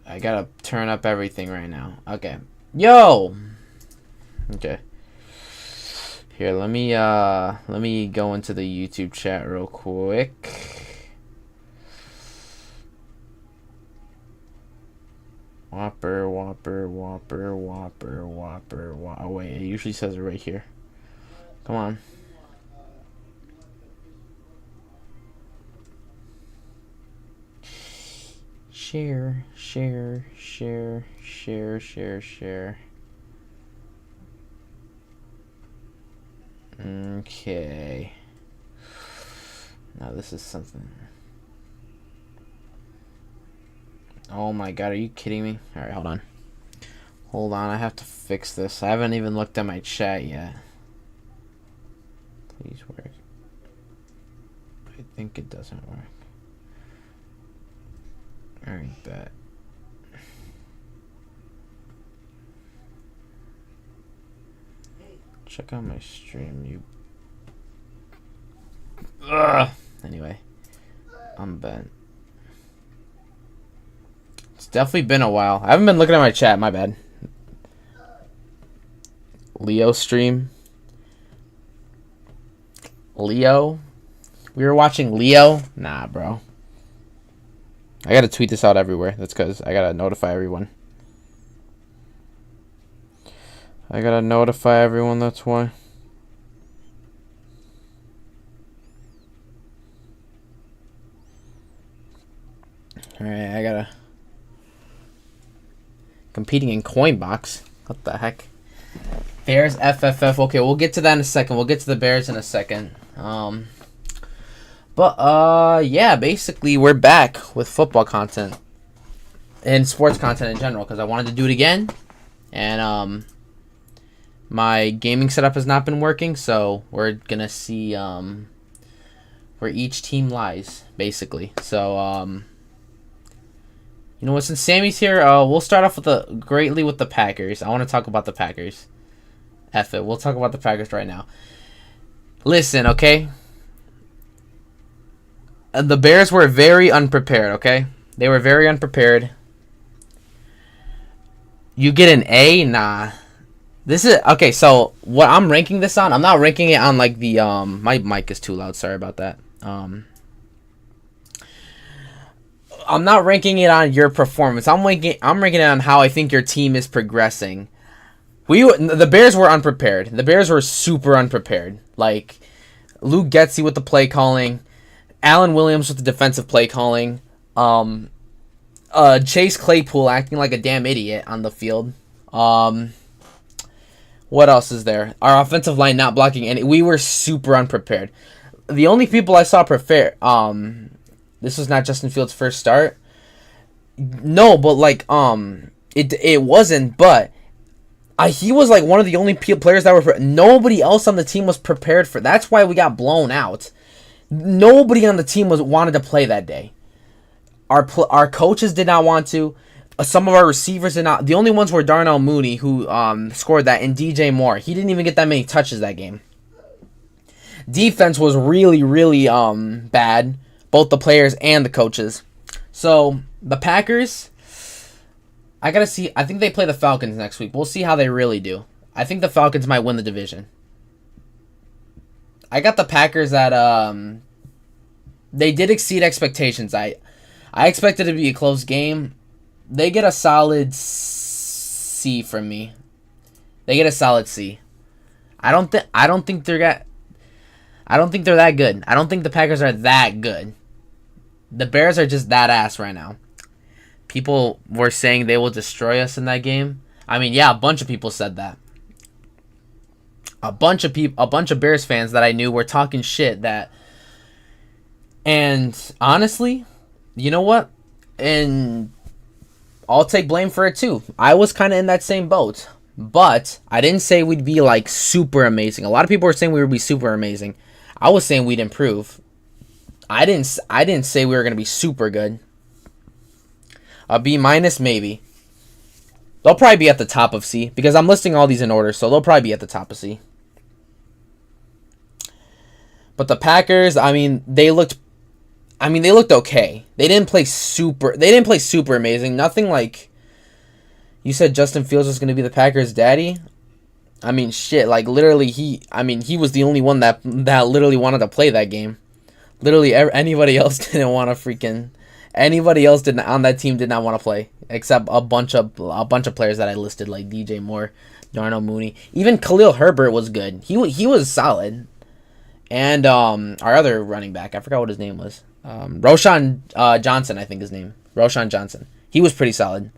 I gotta turn up everything right now. Okay. Yo! Okay. Here, let me go into the YouTube chat real quick. Whopper. Oh, wait, it usually says it right here. Come on. Share. Okay. Now this is something. Oh my god, are you kidding me? Alright, hold on. Hold on, I have to fix this. I haven't even looked at my chat yet. Please work. I think it doesn't work. Alright, bet. Check out my stream, you. Ugh. Anyway, I'm bent. It's definitely been a while. I haven't been looking at my chat. My bad. Leo stream. Leo? We were watching Leo? Nah, bro. I gotta tweet this out everywhere. That's because I gotta notify everyone. That's why. Alright, I gotta... Competing in Coinbox. What the heck? Bears FFF. Okay, we'll get to that in a second. We'll get to the Bears in a second. Yeah, basically we're back with football content and sports content in general because I wanted to do it again, and my gaming setup has not been working, so we're gonna see where each team lies basically. So you know what? Since Sammy's here, we'll start off with the Packers. I want to talk about the Packers. F it. We'll talk about the Packers right now. Listen, okay? The Bears were very unprepared, okay? They were very unprepared. You get an A? Nah. This is... Okay, so what I'm ranking this on, I'm not ranking it on like the... My mic is too loud. Sorry about that. I'm not ranking it on your performance. I'm ranking it on how I think your team is progressing. The Bears were unprepared. The Bears were super unprepared. Like, Luke Getsy with the play calling, Alan Williams with the defensive play calling, Chase Claypool acting like a damn idiot on the field. What else is there? Our offensive line not blocking any. We were super unprepared. The only people I saw prepare. This was not Justin Fields' first start. No, but like it wasn't. But he was like one of the only players that were. Nobody else on the team was prepared for. That's why we got blown out. Nobody on the team wanted to play that day. Our coaches did not want to. Some of our receivers did not. The only ones were Darnell Mooney, who scored that, and DJ Moore. He didn't even get that many touches that game. Defense was really, really bad. Both the players and the coaches. So, the Packers, I gotta see. I think they play the Falcons next week. We'll see how they really do. I think the Falcons might win the division. I got the Packers at, they did exceed expectations. I expected it to be a close game. They get a solid C from me. They get a solid C. I don't think they're that good. I don't think the Packers are that good. The Bears are just that ass right now. People were saying they will destroy us in that game. I mean, yeah, a bunch of people said that. A bunch of Bears fans that I knew were talking shit that. And honestly, you know what? And I'll take blame for it too. I was kind of in that same boat. But I didn't say we'd be like super amazing. A lot of people were saying we would be super amazing. I was saying we'd improve. I didn't say we were going to be super good. A B minus maybe. They'll probably be at the top of C because I'm listing all these in order, so they'll probably be at the top of C. But the Packers, I mean, they looked I mean, they looked okay. They didn't play super. They didn't play super amazing. Nothing like you said. Justin Fields was going to be the Packers' daddy. I mean, shit. Like literally, he was the only one that literally wanted to play that game. Literally, anybody else didn't want to freaking. Anybody else didn't on that team did not want to play except a bunch of players that I listed like DJ Moore, Darnell Mooney, even Khalil Herbert was good. He was solid, and our other running back, I forgot what his name was. Roshan Johnson, I think his name. Roshan Johnson. He was pretty solid,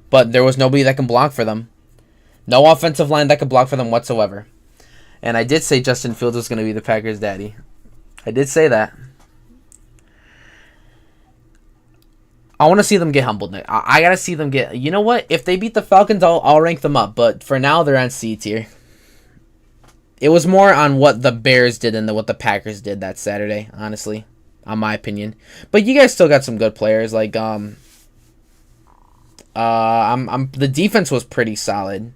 but there was nobody that can block for them. No offensive line that could block for them whatsoever. And I did say Justin Fields was going to be the Packers' daddy. I did say that. I want to see them get humbled. I got to see them get... You know what? If they beat the Falcons, I'll rank them up. But for now, they're on C tier. It was more on what the Bears did and what the Packers did that Saturday, honestly. On my opinion. But you guys still got some good players. Like, the defense was pretty solid.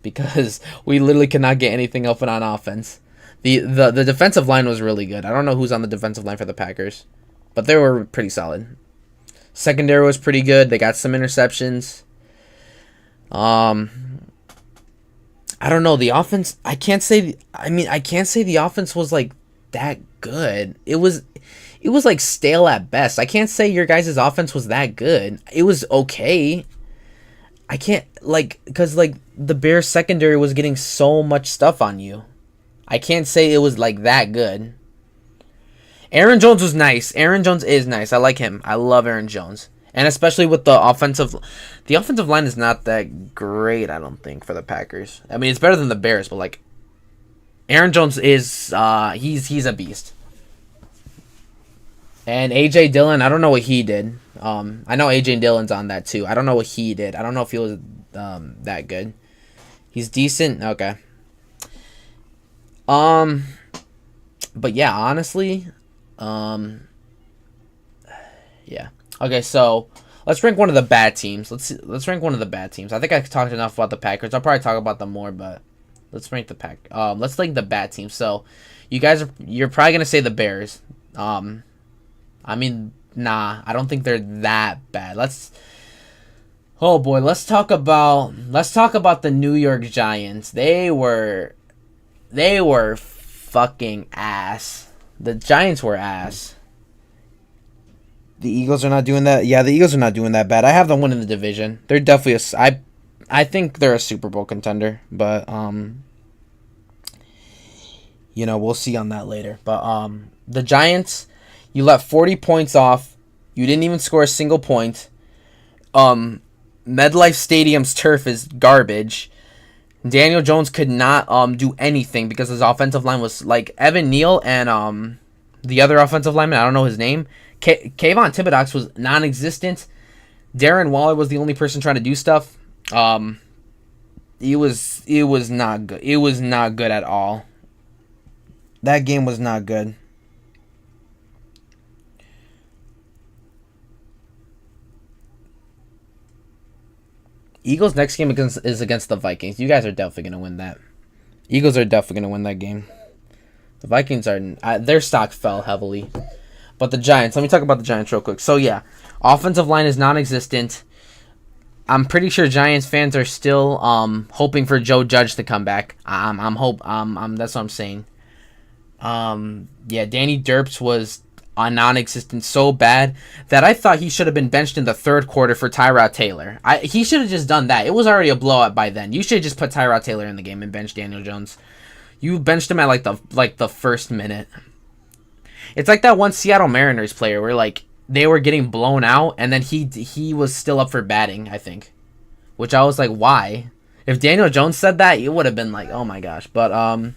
Because we literally could not get anything open on offense. The defensive line was really good. I don't know who's on the defensive line for the Packers. But they were pretty solid. Secondary was pretty good. They got some interceptions. I don't know. The offense, I can't say the offense was like that good. It was like stale at best. I can't say your guys' offense was that good. It was okay. I can't, because the Bears secondary was getting so much stuff on you. I can't say it was like that good. Aaron Jones was nice. Aaron Jones is nice. I like him. I love Aaron Jones. And especially with the offensive line is not that great, I don't think, for the Packers. I mean, it's better than the Bears, but Aaron Jones is he's a beast. And AJ Dillon, I don't know what he did. I know AJ Dillon's on that too. I don't know what he did. I don't know if he was that good. He's decent. Okay. But yeah, honestly, yeah. Okay, so let's rank one of the bad teams. Let's rank one of the bad teams. I think I talked enough about the Packers. I'll probably talk about them more, but let's rank the let's rank the bad teams. So you're probably gonna say the Bears. I mean, nah, I don't think they're that bad. Let's talk about the New York Giants. They were fucking ass. The Giants were ass. The Eagles are not doing that. Yeah, the Eagles are not doing that bad. I have them winning the division. They're definitely I think they're a Super Bowl contender, but we'll see on that later. But the Giants, you let 40 points off. You didn't even score a single point. MetLife Stadium's turf is garbage. Daniel Jones could not do anything because his offensive line was Evan Neal and the other offensive lineman, I don't know his name. Kayvon Thibodeaux was non-existent. Darren Waller was the only person trying to do stuff. It was not good. It was not good at all. That game was not good. Eagles' next game is against the Vikings. You guys are definitely going to win that. Eagles are definitely going to win that game. The Vikings their stock fell heavily. But the Giants, let me talk about the Giants real quick. So yeah, offensive line is non-existent. I'm pretty sure Giants fans are still hoping for Joe Judge to come back. That's what I'm saying. Yeah, Danny Derps was non-existent so bad that I thought he should have been benched in the third quarter for Tyrod Taylor. He should have just done that. It was already a blowout by then. You should have just put Tyrod Taylor in the game and bench Daniel Jones. You benched him at the first minute. It's like that one Seattle Mariners player where they were getting blown out and then he was still up for batting, I think. Which I was like, why? If Daniel Jones said that, it would have been like, oh my gosh. But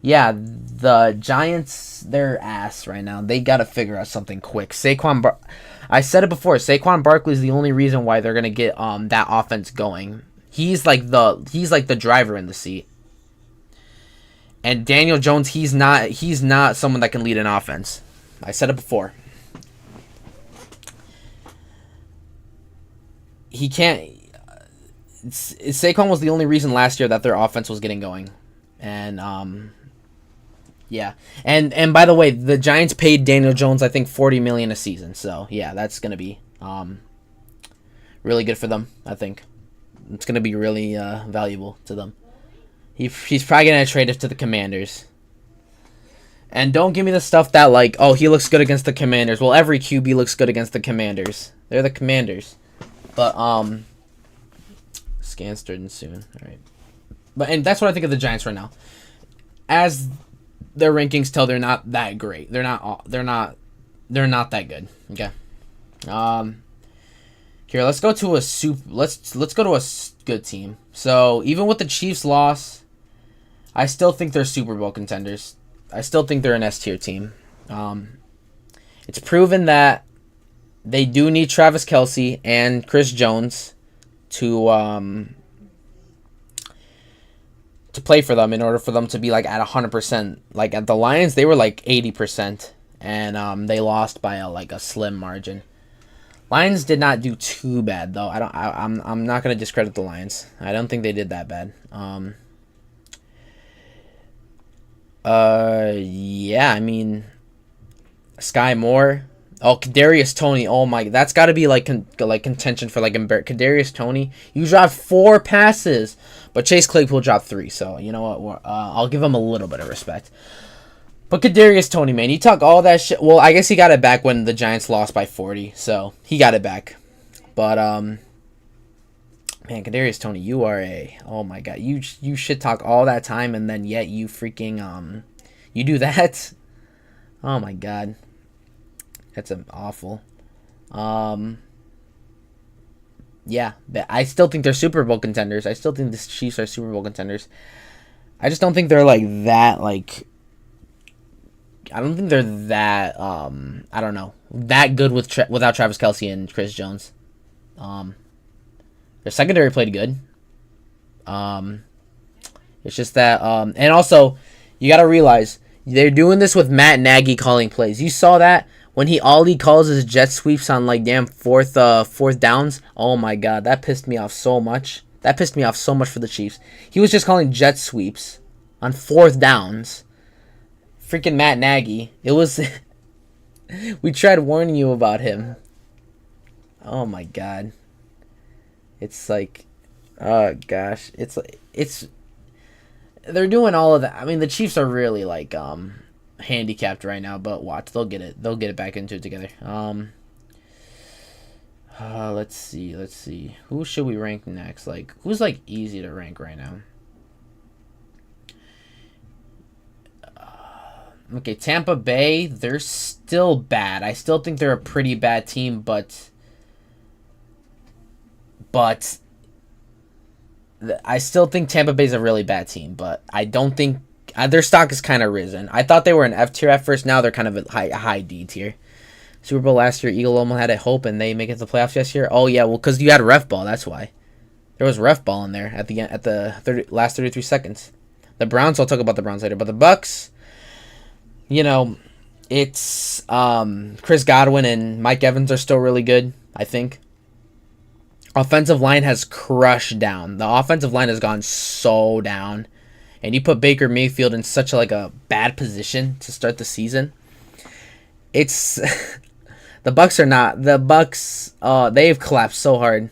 yeah, the Giants, they're ass right now. They got to figure out something quick. I said it before. Saquon Barkley is the only reason why they're gonna get that offense going. He's like the driver in the seat. And Daniel Jones, he's not someone that can lead an offense. I said it before. He can't. Saquon was the only reason last year that their offense was getting going, and Yeah, and by the way, the Giants paid Daniel Jones I think $40 million a season. So yeah, that's gonna be really good for them. I think it's gonna be really valuable to them. He's probably gonna trade it to the Commanders. And don't give me the stuff that like, oh, he looks good against the Commanders. Well, every QB looks good against the Commanders. They're the Commanders. But scan starting soon. All right. And that's what I think of the Giants right now. As their rankings tell, they're not that great. They're not that good. Okay. Here, let's go to a let's go to a good team. So, even with the Chiefs loss, I still think they're Super Bowl contenders. I still think they're an S tier team. It's proven that they do need Travis Kelce and Chris Jones to play for them in order for them to be like at 100%. Like at the Lions, they were like 80%, and they lost by a slim margin. Lions did not do too bad though. I'm not gonna discredit the Lions. I don't think they did that bad. Yeah, I mean, Sky Moore. Oh, Kadarius Toney. Oh my, that's got to be like contention for like Kadarius Toney. You dropped 4 passes, but Chase Claypool dropped 3. So you know what? I'll give him a little bit of respect. But Kadarius Toney, man, you talk all that shit. Well, I guess he got it back when the Giants lost by 40, so he got it back. But man, Kadarius Toney, you are oh my god, you shit talk all that time and then yet you freaking you do that. Oh my god, that's awful. Yeah, but I still think they're Super Bowl contenders. I still think the Chiefs are Super Bowl contenders. I just don't think they're like that. Like, I don't think they're that. I don't know, that good without Travis Kelce and Chris Jones. Their secondary played good. It's just that, and also, you got to realize, they're doing this with Matt Nagy calling plays. You saw that when all he calls is jet sweeps on like damn fourth downs. Oh my god, that pissed me off so much. That pissed me off so much for the Chiefs. He was just calling jet sweeps on 4th downs. Freaking Matt Nagy. It was. We tried warning you about him. Oh my god. It's like, oh gosh, it's they're doing all of that. I mean, the Chiefs are really like handicapped right now, but watch, they'll get it back into it together. Let's see. Who should we rank next? Like, who's like easy to rank right now? Okay, Tampa Bay, they're still bad. I still think they're a pretty bad team, but I still think Tampa Bay's a really bad team, but I don't think their stock has kind of risen. I thought they were an F tier at first. Now they're kind of a high D tier. Super Bowl last year, Eagle almost had a hope, and they make it to the playoffs this year. Oh yeah, well, because you had ref ball, that's why. There was ref ball in there at the last 33 seconds. The Browns, I'll talk about the Browns later, but the Bucks, you know, it's Chris Godwin and Mike Evans are still really good, I think. Offensive line has crushed down. The offensive line has gone so down. And you put Baker Mayfield in such a bad position to start the season. It's the Bucks are not. The Bucks they've collapsed so hard.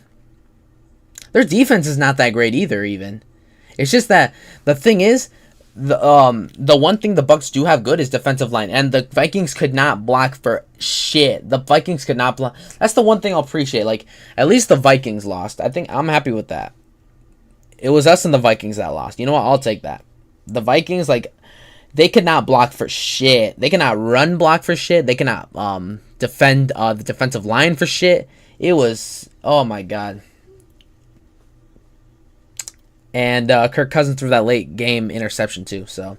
Their defense is not that great either, even. It's just that the thing is, the one thing the Bucks do have good is defensive line, and the Vikings could not block for shit. The Vikings could not block. That's the one thing I'll appreciate. Like, at least the Vikings lost. I think I'm happy with that. It was us and the Vikings that lost. You know what? I'll take that. The Vikings, like, they could not block for shit. They cannot run block for shit. They cannot defend the defensive line for shit. It was, oh my god. And Kirk Cousins threw that late game interception too. So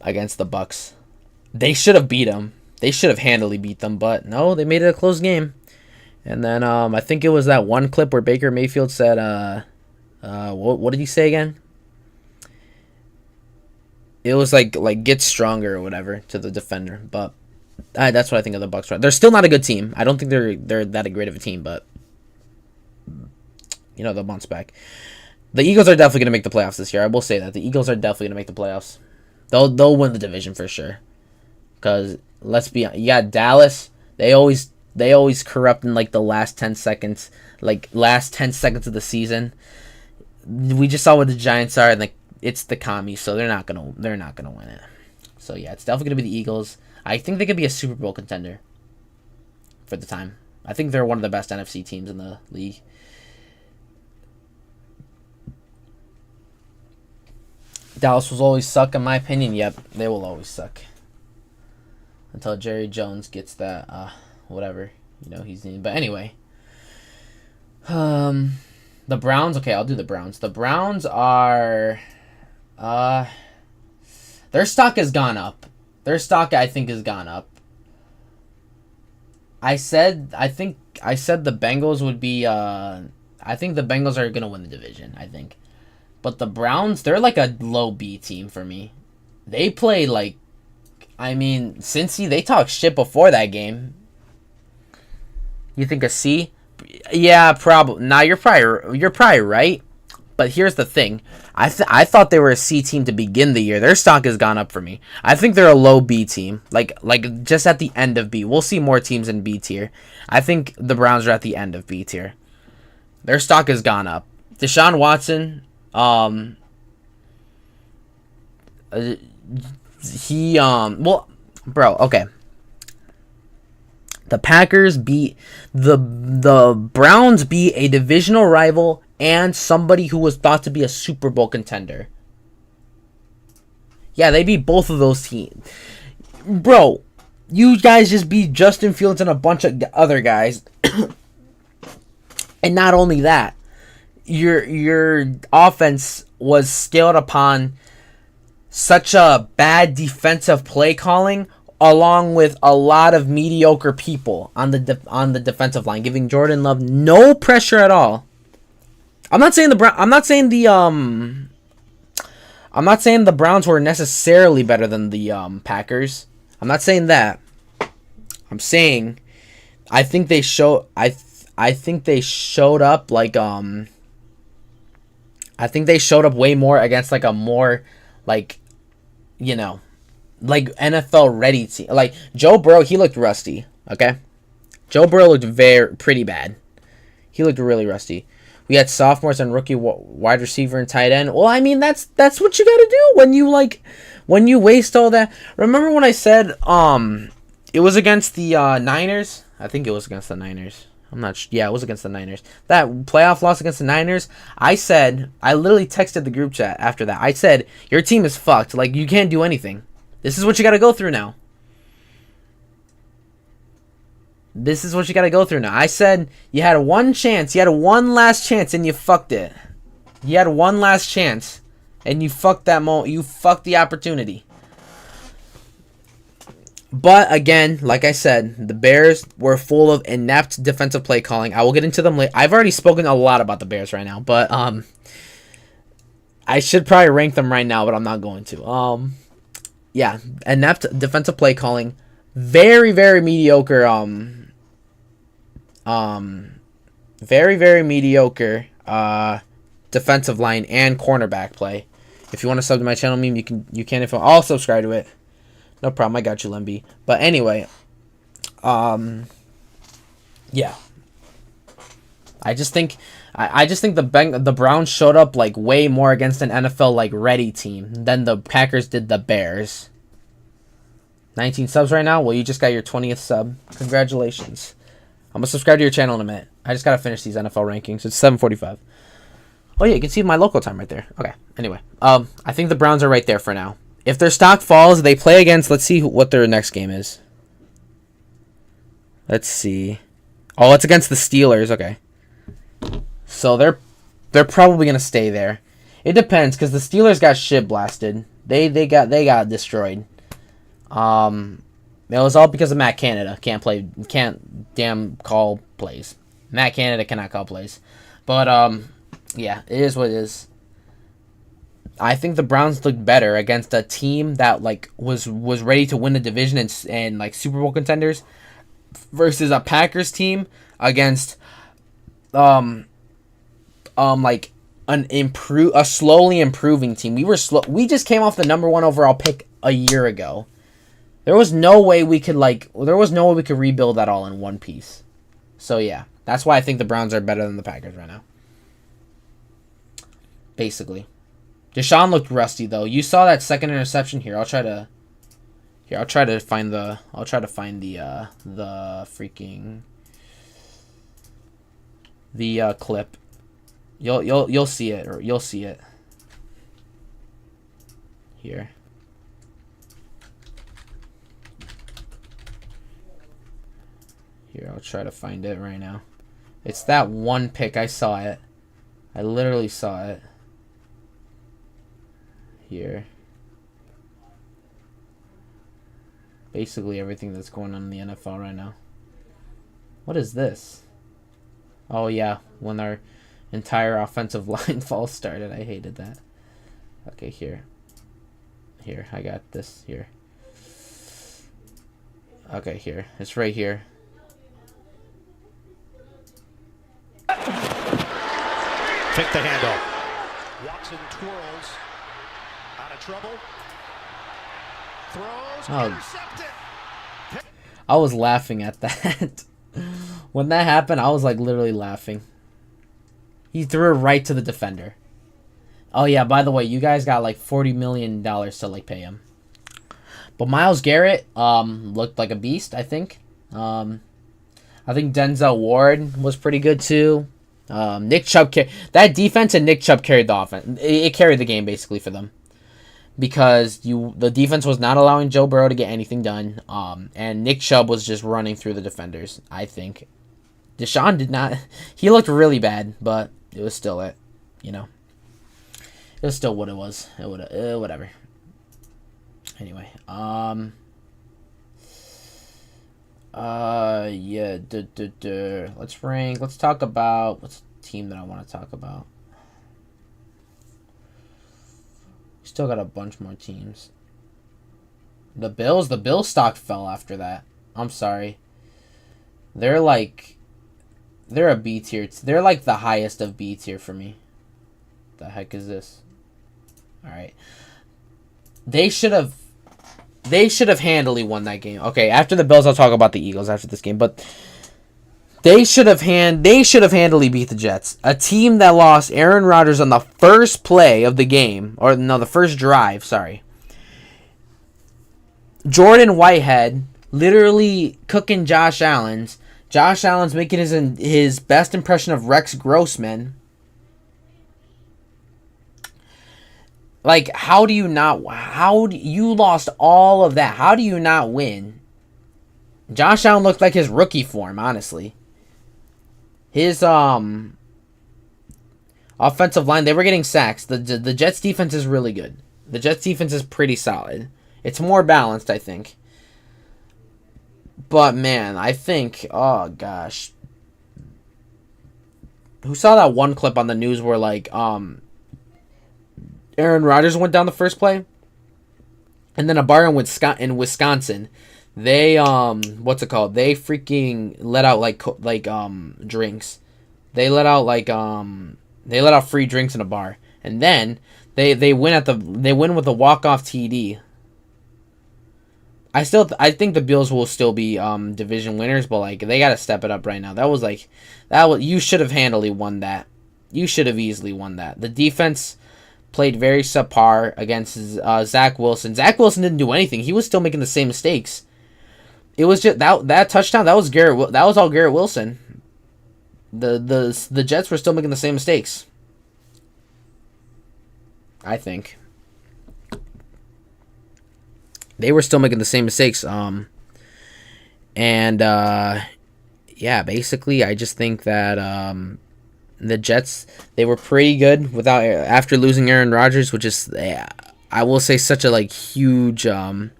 against the Bucks, they should have beat them. They should have handily beat them, but no, they made it a close game. And then I think it was that one clip where Baker Mayfield said, what did he say again? It was like get stronger or whatever to the defender. But that's what I think of the Bucks. They're still not a good team. I don't think they're that great of a team, but you know, they'll bounce back. The Eagles are definitely going to make the playoffs this year. I will say that. The Eagles are definitely going to make the playoffs. They'll win the division for sure. Cause let's be honest, you got Dallas. They always corrupt in like the last 10 seconds, like last 10 seconds of the season. We just saw what the Giants are, and like it's the commies, so they're not gonna win it. So yeah, it's definitely gonna be the Eagles. I think they could be a Super Bowl contender for the time. I think they're one of the best NFC teams in the league. Dallas will always suck, in my opinion. Yep, they will always suck until Jerry Jones gets that whatever he's needing. But anyway, the Browns. Okay, I'll do the Browns. The Browns are their stock has gone up. Their stock, I think, has gone up. I think the Bengals would be I think the Bengals are gonna win the division, I think. But the Browns, they're like a low B team for me. They play like, I mean, Cincy, they talked shit before that game. You think a C? Yeah, probably. Nah, you're probably right. But here's the thing. I thought they were a C team to begin the year. Their stock has gone up for me. I think they're a low B team. Like just at the end of B. We'll see more teams in B tier. I think the Browns are at the end of B tier. Their stock has gone up. Deshaun Watson, okay. The Packers beat the Browns beat a divisional rival and somebody who was thought to be a Super Bowl contender. Yeah, they beat both of those teams. Bro, you guys just beat Justin Fields and a bunch of other guys. And not only that, your offense was scaled upon such a bad defensive play calling, along with a lot of mediocre people on the defensive line, giving Jordan Love no pressure at all. I'm not saying the Browns were necessarily better than the Packers. I'm not saying that. I'm saying I think they showed up like I think they showed up way more against like a more like like NFL ready team. Like Joe Burrow, he looked rusty. Okay, Joe Burrow looked pretty bad. He looked really rusty. We had sophomores and rookie wide receiver and tight end. Well, I mean that's what you gotta do when you waste all that. Remember when I said it was against the Niners? I think it was against the Niners. I'm not sure. Yeah, it was against the Niners. That playoff loss against the Niners, I literally texted the group chat after that. I said, your team is fucked. Like, you can't do anything. This is what you got to go through now. I said, you had one chance. You had one last chance, and you fucked it. You had one last chance, and you fucked that moment. You fucked the opportunity. But again, like I said, the Bears were full of inept defensive play calling. I will get into them later. I've already spoken a lot about the Bears right now, but I should probably rank them right now, but I'm not going to. Yeah, inept defensive play calling, very very mediocre. Very very mediocre defensive line and cornerback play. If you want to sub to my channel meme, you can. If I'll subscribe to it. No problem, I got you, Lemby. But anyway, yeah. I just think the Browns showed up like way more against an NFL like ready team than the Packers did the Bears. 19 subs right now. Well, you just got your 20th sub. Congratulations. I'm gonna subscribe to your channel in a minute. I just gotta finish these NFL rankings. It's 7:45. Oh yeah, you can see my local time right there. Okay. Anyway, I think the Browns are right there for now. If their stock falls, they play against... Let's see what their next game is. Let's see. Oh, it's against the Steelers. Okay. So they're probably going to stay there. It depends, because the Steelers got shit blasted. They got destroyed. It was all because of Matt Canada. Can't damn call plays. Matt Canada cannot call plays. But, yeah, it is what it is. I think the Browns looked better against a team that like was ready to win the division and like Super Bowl contenders versus a Packers team against like a slowly improving team. We just came off the #1 overall pick a year ago. There was no way we could rebuild that all in one piece. So yeah, that's why I think the Browns are better than the Packers right now. Basically. Deshaun looked rusty though. You saw that second interception here. I'll try to find the clip. You'll see it, or you'll see it here. Here, I'll try to find it right now. It's that one pick. I saw it. I literally saw it. Here. Basically everything that's going on in the NFL right now. What is this? Oh yeah, when our entire offensive line false started. I hated that. Okay, here. Here, I got this here. Okay, here. It's right here. Take the handoff. Watson twirls. Out of trouble. Throws. Intercepted. I was laughing at that. When that happened, I was like literally laughing. He threw it right to the defender. Oh yeah, by the way, you guys got like $40 million to like pay him. But Myles Garrett looked like a beast, I think. I think Denzel Ward was pretty good too. Nick Chubb that defense, and Nick Chubb carried the offense. It carried the game basically for them. Because the defense was not allowing Joe Burrow to get anything done. And Nick Chubb was just running through the defenders, I think. Deshaun did not. He looked really bad, but it was still it. You know. It was still what it was. Whatever. Anyway. Yeah. Let's rank. Let's talk about what's the team that I want to talk about. Still got a bunch more teams. The Bills stock fell after that. I'm sorry. They're a B tier. They're like the highest of B tier for me. The heck is this? All right. They should have handily won that game. Okay, after the Bills, I'll talk about the Eagles after this game, but they should have handily beat the Jets. A team that lost Aaron Rodgers on the first play of the game, or no, the first drive, sorry. Jordan Whitehead literally cooking Josh Allen's. Josh Allen's making his best impression of Rex Grossman. Like, you lost all of that. How do you not win? Josh Allen looked like his rookie form, honestly. His offensive line, they were getting sacks. The Jets defense is really good. The Jets defense is pretty solid. It's more balanced, I think. But man, I think, oh gosh. Who saw that one clip on the news where like Aaron Rodgers went down the first play? And then a bar in Wisconsin, they what's it called? They freaking let out like drinks. They let out free drinks in a bar. And then they win with a walk-off TD. I think the Bills will still be division winners, but like they got to step it up right now. You should have handily won that. You should have easily won that. The defense played very subpar against Zach Wilson. Zach Wilson didn't do anything. He was still making the same mistakes. It was just that touchdown. That was Garrett. That was all Garrett Wilson. The Jets were still making the same mistakes. I think they were still making the same mistakes. Yeah, basically, I just think that the Jets, they were pretty good after losing Aaron Rodgers, which is, I will say, such a huge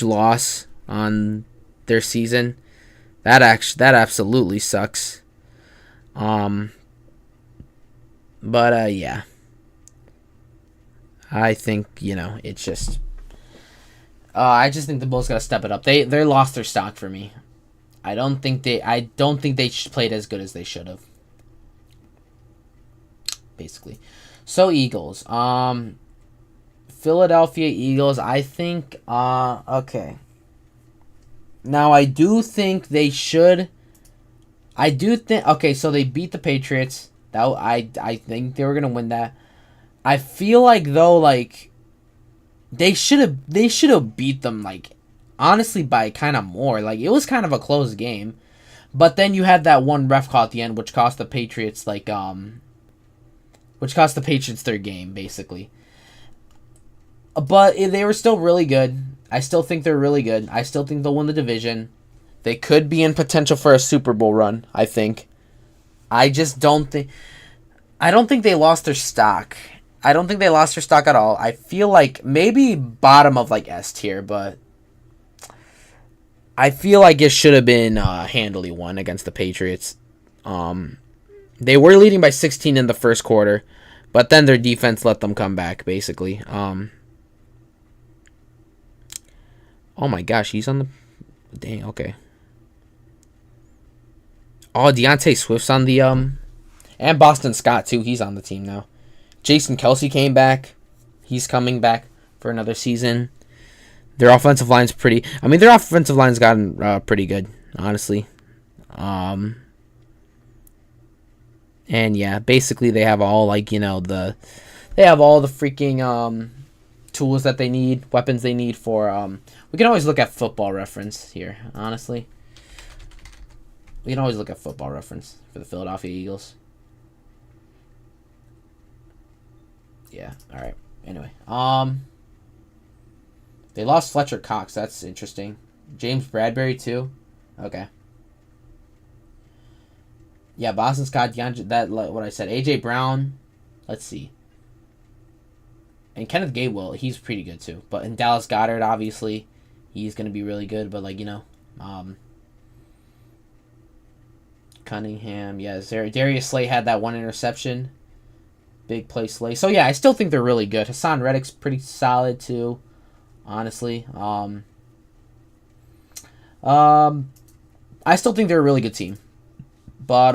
loss on their season. That absolutely sucks. But yeah, I think it's just. I just think the Bulls gotta step it up. They lost their stock for me. I don't think they played as good as they should have. basically. So Eagles. Philadelphia Eagles, I think okay. Now I do think they should okay, so they beat the Patriots. I think they were going to win that. I feel like though like they should have beat them like honestly by kind of more. Like it was kind of a close game. But then you had that one ref call at the end which cost the Patriots their game basically. But they were still really good. I still think they're really good. I still think they'll win the division. They could be in potential for a Super Bowl run, I think. I don't think they lost their stock. I don't think they lost their stock at all. I feel like maybe bottom of like S tier, but I feel like it should have been handily won against the Patriots. They were leading by 16 in the first quarter, but then their defense let them come back, basically. Oh my gosh, he's on the... Dang, okay. Oh, DeAndre Swift's on the... And Boston Scott, too. He's on the team now. Jason Kelce came back. He's coming back for another season. Their offensive line's pretty... I mean, their offensive line's gotten pretty good, honestly. And yeah, basically they have all, like, you know, they have all the freaking tools that they need, weapons they need for... we can always look at Football Reference here, honestly. We can always look at Football Reference for the Philadelphia Eagles. Yeah, alright. Anyway, they lost Fletcher Cox. That's interesting. James Bradbury, too. Okay. Yeah, Boston Scott, DeAndre, that, what I said. A.J. Brown. Let's see. And Kenneth Gainwell, he's pretty good, too. But in Dallas Goedert, obviously, he's going to be really good. But, like, you know, Cunningham, yeah. Darius Slay had that one interception. Big play Slay. So, yeah, I still think they're really good. Hassan Reddick's pretty solid, too. Honestly. I still think they're a really good team. But,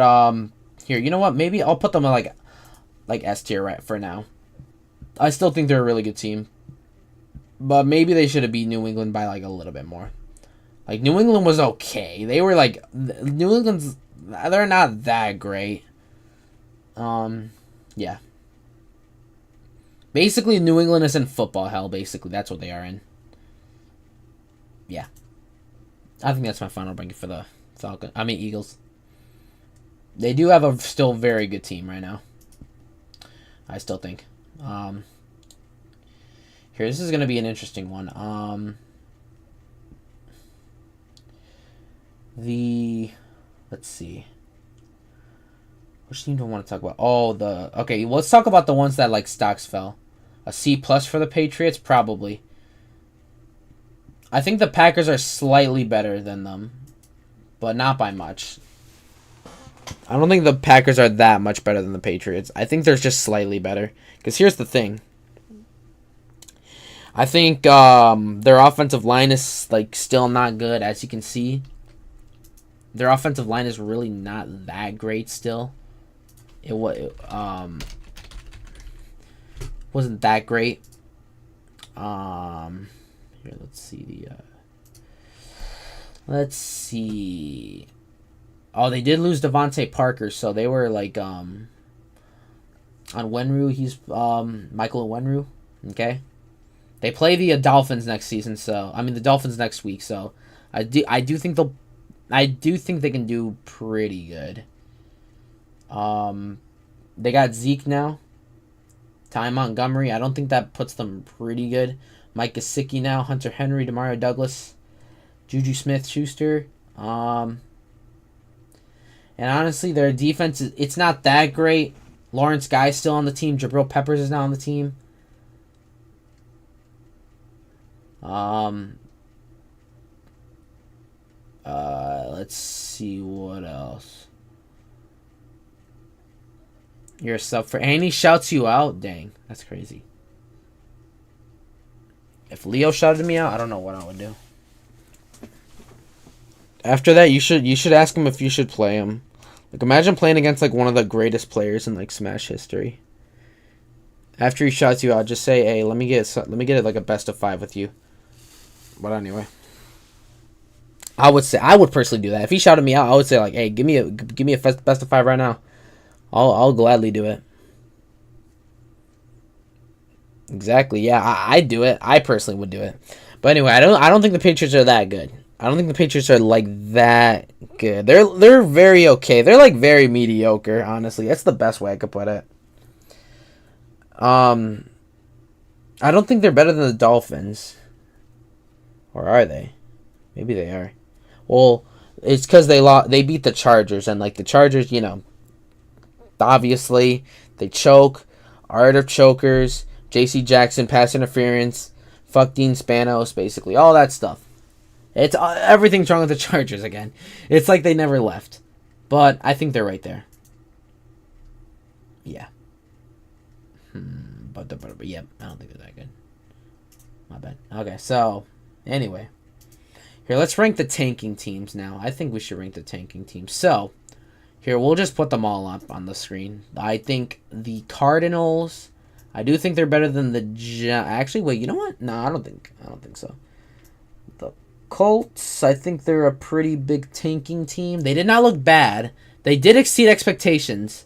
here, you know what? Maybe I'll put them in, like S tier right for now. I still think they're a really good team. But maybe they should have beat New England by, like, a little bit more. Like, New England was okay. They were, like... New England's... They're not that great. Yeah. Basically, New England is in football hell, basically. That's what they are in. Yeah. I think that's my final ranking for the Eagles. They do have a still very good team right now. I still think. Here, this is going to be an interesting one. Let's see. Which team do I want to talk about? Oh, okay, let's talk about the ones that, like, stocks fell. A C+ for the Patriots? Probably. I think the Packers are slightly better than them. But not by much. I don't think the Packers are that much better than the Patriots. I think they're just slightly better. Because here's the thing. I think their offensive line is, like, still not good, as you can see. Their offensive line is really not that great still. It wasn't that great. Here, let's see let's see. Oh, they did lose Devontae Parker, so they were like on Wenru. He's Michael Wenru. Okay, they play the Dolphins next season. So the Dolphins next week. So I do think they can do pretty good. They got Zeke now. Ty Montgomery. I don't think that puts them pretty good. Mike Gesicki now. Hunter Henry. Demario Douglas. Juju Smith-Schuster. And honestly, their defense it's not that great. Lawrence Guy's still on the team. Jabril Peppers is now on the team. Let's see what else. You're a sub for... And he shouts you out? Dang, that's crazy. If Leo shouted me out, I don't know what I would do. After that, you should ask him if you should play him. Like, imagine playing against, like, one of the greatest players in, like, Smash history. After he shouts you out, just say, "Hey, let me get it like a best of 5 with you." But anyway, I would personally do that. If he shouted me out, I would say like, "Hey, give me a best of 5 right now." I'll gladly do it. Exactly. Yeah, I'd do it. I personally would do it. But anyway, I don't think the Patriots are that good. I don't think the Patriots are like that good. They're very okay. They're like very mediocre, honestly. That's the best way I could put it. I don't think they're better than the Dolphins. Or are they? Maybe they are. Well, it's because they beat the Chargers, and like the Chargers, obviously they choke, art of chokers, J.C. Jackson pass interference, fuck Dean Spanos, basically all that stuff. It's everything's wrong with the Chargers again. It's like they never left, but I think they're right there. Yeah. But yeah, I don't think they're that good. My bad. Okay, so anyway. Here, let's rank the tanking teams now. I think we should rank the tanking teams. So, here, we'll just put them all up on the screen. I think the Cardinals, I do think they're better than the actually, wait, you know what? No, I don't think so. The Colts, I think they're a pretty big tanking team. They did not look bad. They did exceed expectations.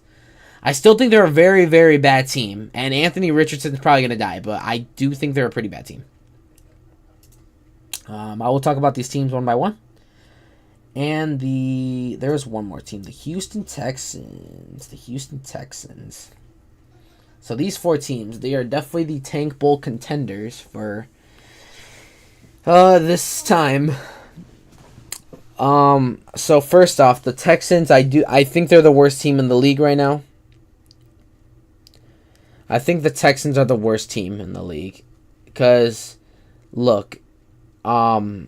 I still think they're a very, very bad team. And Anthony Richardson's probably going to die. But I do think they're a pretty bad team. I will talk about these teams one by one. And there's one more team. The Houston Texans. So these 4 teams, they are definitely the Tank Bowl contenders for this time. So first off, the Texans, I think they're the worst team in the league right now. I think the Texans are the worst team in the league. Because, look, they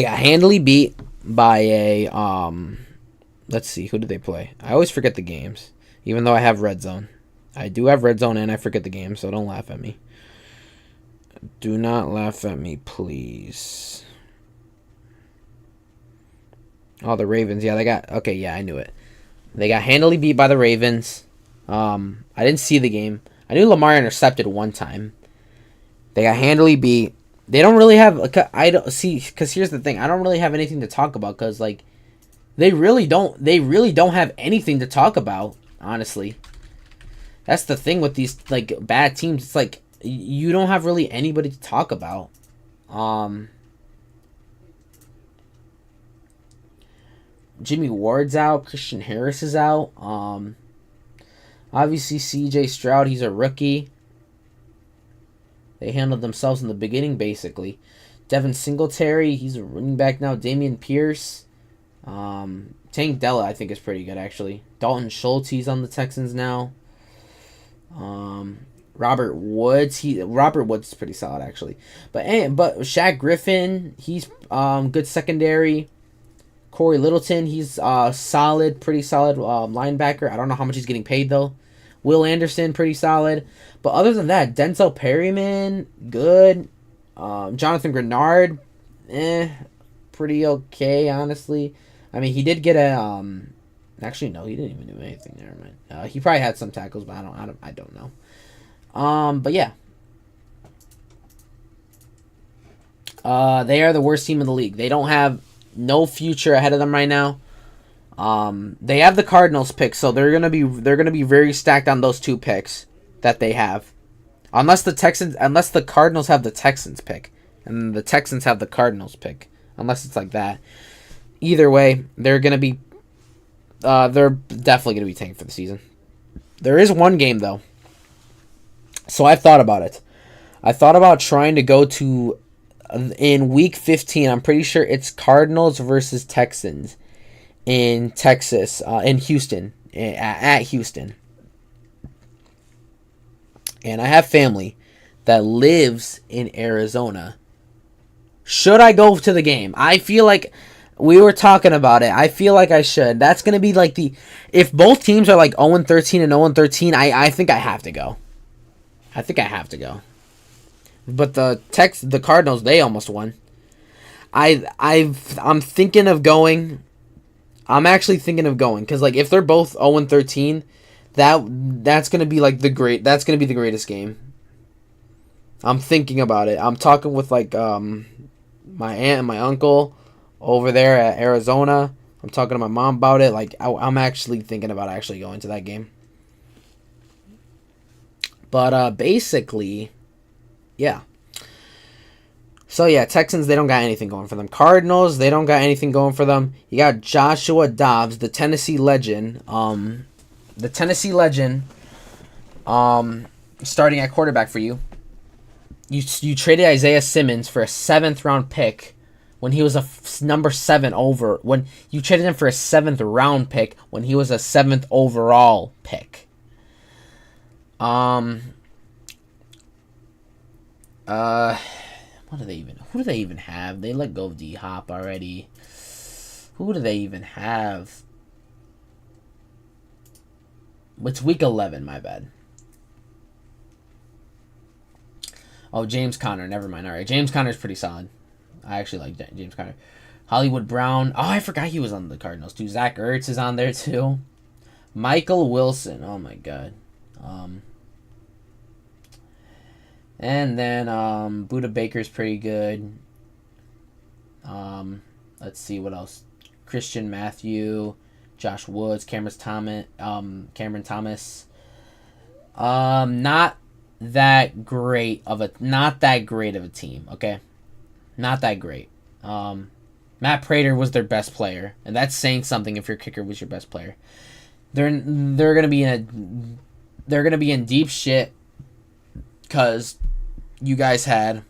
got handily beat by a, let's see, who did they play? I always forget the games, even though I have Red Zone. I do have Red Zone and I forget the games, so don't laugh at me. Do not laugh at me, please. Oh, the Ravens. Yeah, okay, yeah, I knew it. They got handily beat by the Ravens. I didn't see the game. I knew Lamar intercepted one time. They got handily beat. They don't really have. I don't see, because here's the thing. I don't really have anything to talk about because like they really don't have anything to talk about. Honestly, that's the thing with these like bad teams. It's like you don't have really anybody to talk about. Jimmy Ward's out. Christian Harris is out. Obviously, C.J. Stroud, he's a rookie. They handled themselves in the beginning, basically. Devin Singletary, he's a running back now. Dameon Pierce. Tank Della, I think, is pretty good, actually. Dalton Schultz, he's on the Texans now. Robert Woods is pretty solid, actually. But Shaq Griffin, he's good secondary. Corey Littleton, he's pretty solid linebacker. I don't know how much he's getting paid, though. Will Anderson, pretty solid. But other than that, Denzel Perryman, good. Jonathan Grenard, pretty okay, honestly. I mean, he did get a actually no, he didn't even do anything. Never mind. He probably had some tackles, but I don't know. But yeah. They are the worst team in the league. They don't have no future ahead of them right now. They have the Cardinals pick, so they're gonna be very stacked on those 2 picks that they have. Unless the Cardinals have the Texans pick, and the Texans have the Cardinals pick. Unless it's like that. Either way, they're definitely gonna be tanked for the season. There is one game though. So I've thought about it. I thought about trying to go to in week 15. I'm pretty sure it's Cardinals versus Texans in Texas, in Houston, at Houston. And I have family that lives in Arizona. Should I go to the game? I feel like we were talking about it. I feel like I should. That's going to be like if both teams are like 0-13 and 0-13, I think I have to go. But the Cardinals, they almost won. I'm thinking of going. I'm actually thinking of going because like if they're both 0-13, that's gonna be like that's gonna be the greatest game. I'm thinking about it. I'm talking with like my aunt and my uncle over there at Arizona. I'm talking to my mom about it. Like I'm actually thinking about actually going to that game. But basically, yeah. So yeah, Texans, they don't got anything going for them. Cardinals, they don't got anything going for them. You got Joshua Dobbs, the Tennessee legend. Starting at quarterback for you. You traded Isaiah Simmons for a 7th round pick when he was a number 7 over. When you traded him for a 7th round pick when he was a 7th overall pick. Who do they even have? They let go of D-Hop already. Who do they even have? It's week 11, my bad. Oh, James Conner. Never mind. All right, James Conner's pretty solid. I actually like James Conner. Hollywood Brown. Oh, I forgot he was on the Cardinals too. Zach Ertz is on there too. Michael Wilson. Oh my God. And then Buda Baker's pretty good. Let's see what else. Christian Matthew, Josh Woods, Cameron Thomas. Not that great of a team, okay? Not that great. Matt Prater was their best player, and that's saying something if your kicker was your best player. They're gonna be in deep shit because you guys had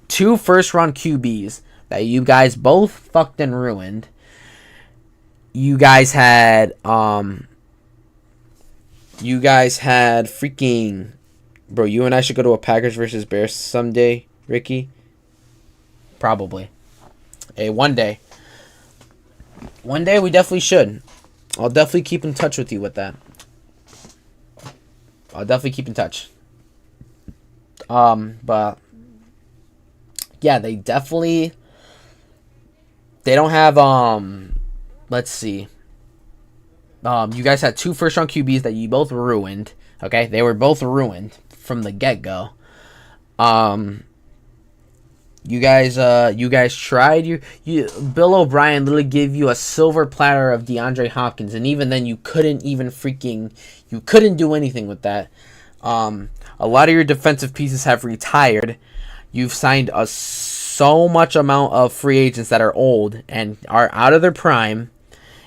2 first-round QBs that you guys both fucked and ruined. You guys had freaking, bro, you and I should go to a Packers versus Bears someday, Ricky. Probably. Hey, one day. One day we definitely should. I'll definitely keep in touch with you with that. I'll definitely keep in touch. But yeah, they don't have let's see. You guys had 2 first round QBs that you both ruined. Okay, they were both ruined from the get-go. You guys tried. You Bill O'Brien literally gave you a silver platter of DeAndre Hopkins, and even then you couldn't do anything with that. A lot of your defensive pieces have retired. You've signed so much amount of free agents that are old and are out of their prime,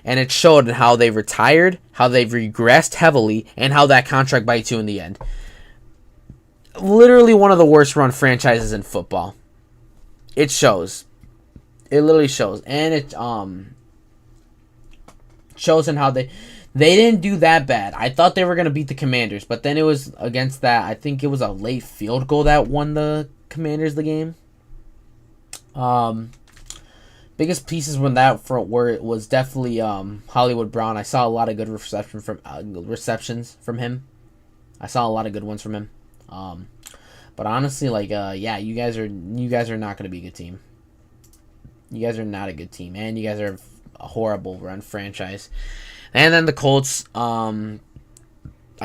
and it showed how they retired, how they've regressed heavily, and how that contract bites you in the end. Literally one of the worst run franchises in football. It shows. It literally shows. And it shows in how they didn't do that bad. I thought they were going to beat the Commanders, but then it was against that. I think it was a late field goal that won the Commanders the game. Biggest pieces when that front were was definitely Hollywood Brown. I saw a lot of good receptions from him. I saw a lot of good ones from him. But honestly, you guys are not going to be a good team. You guys are not a good team, and you guys are a horrible run franchise. And then the Colts. I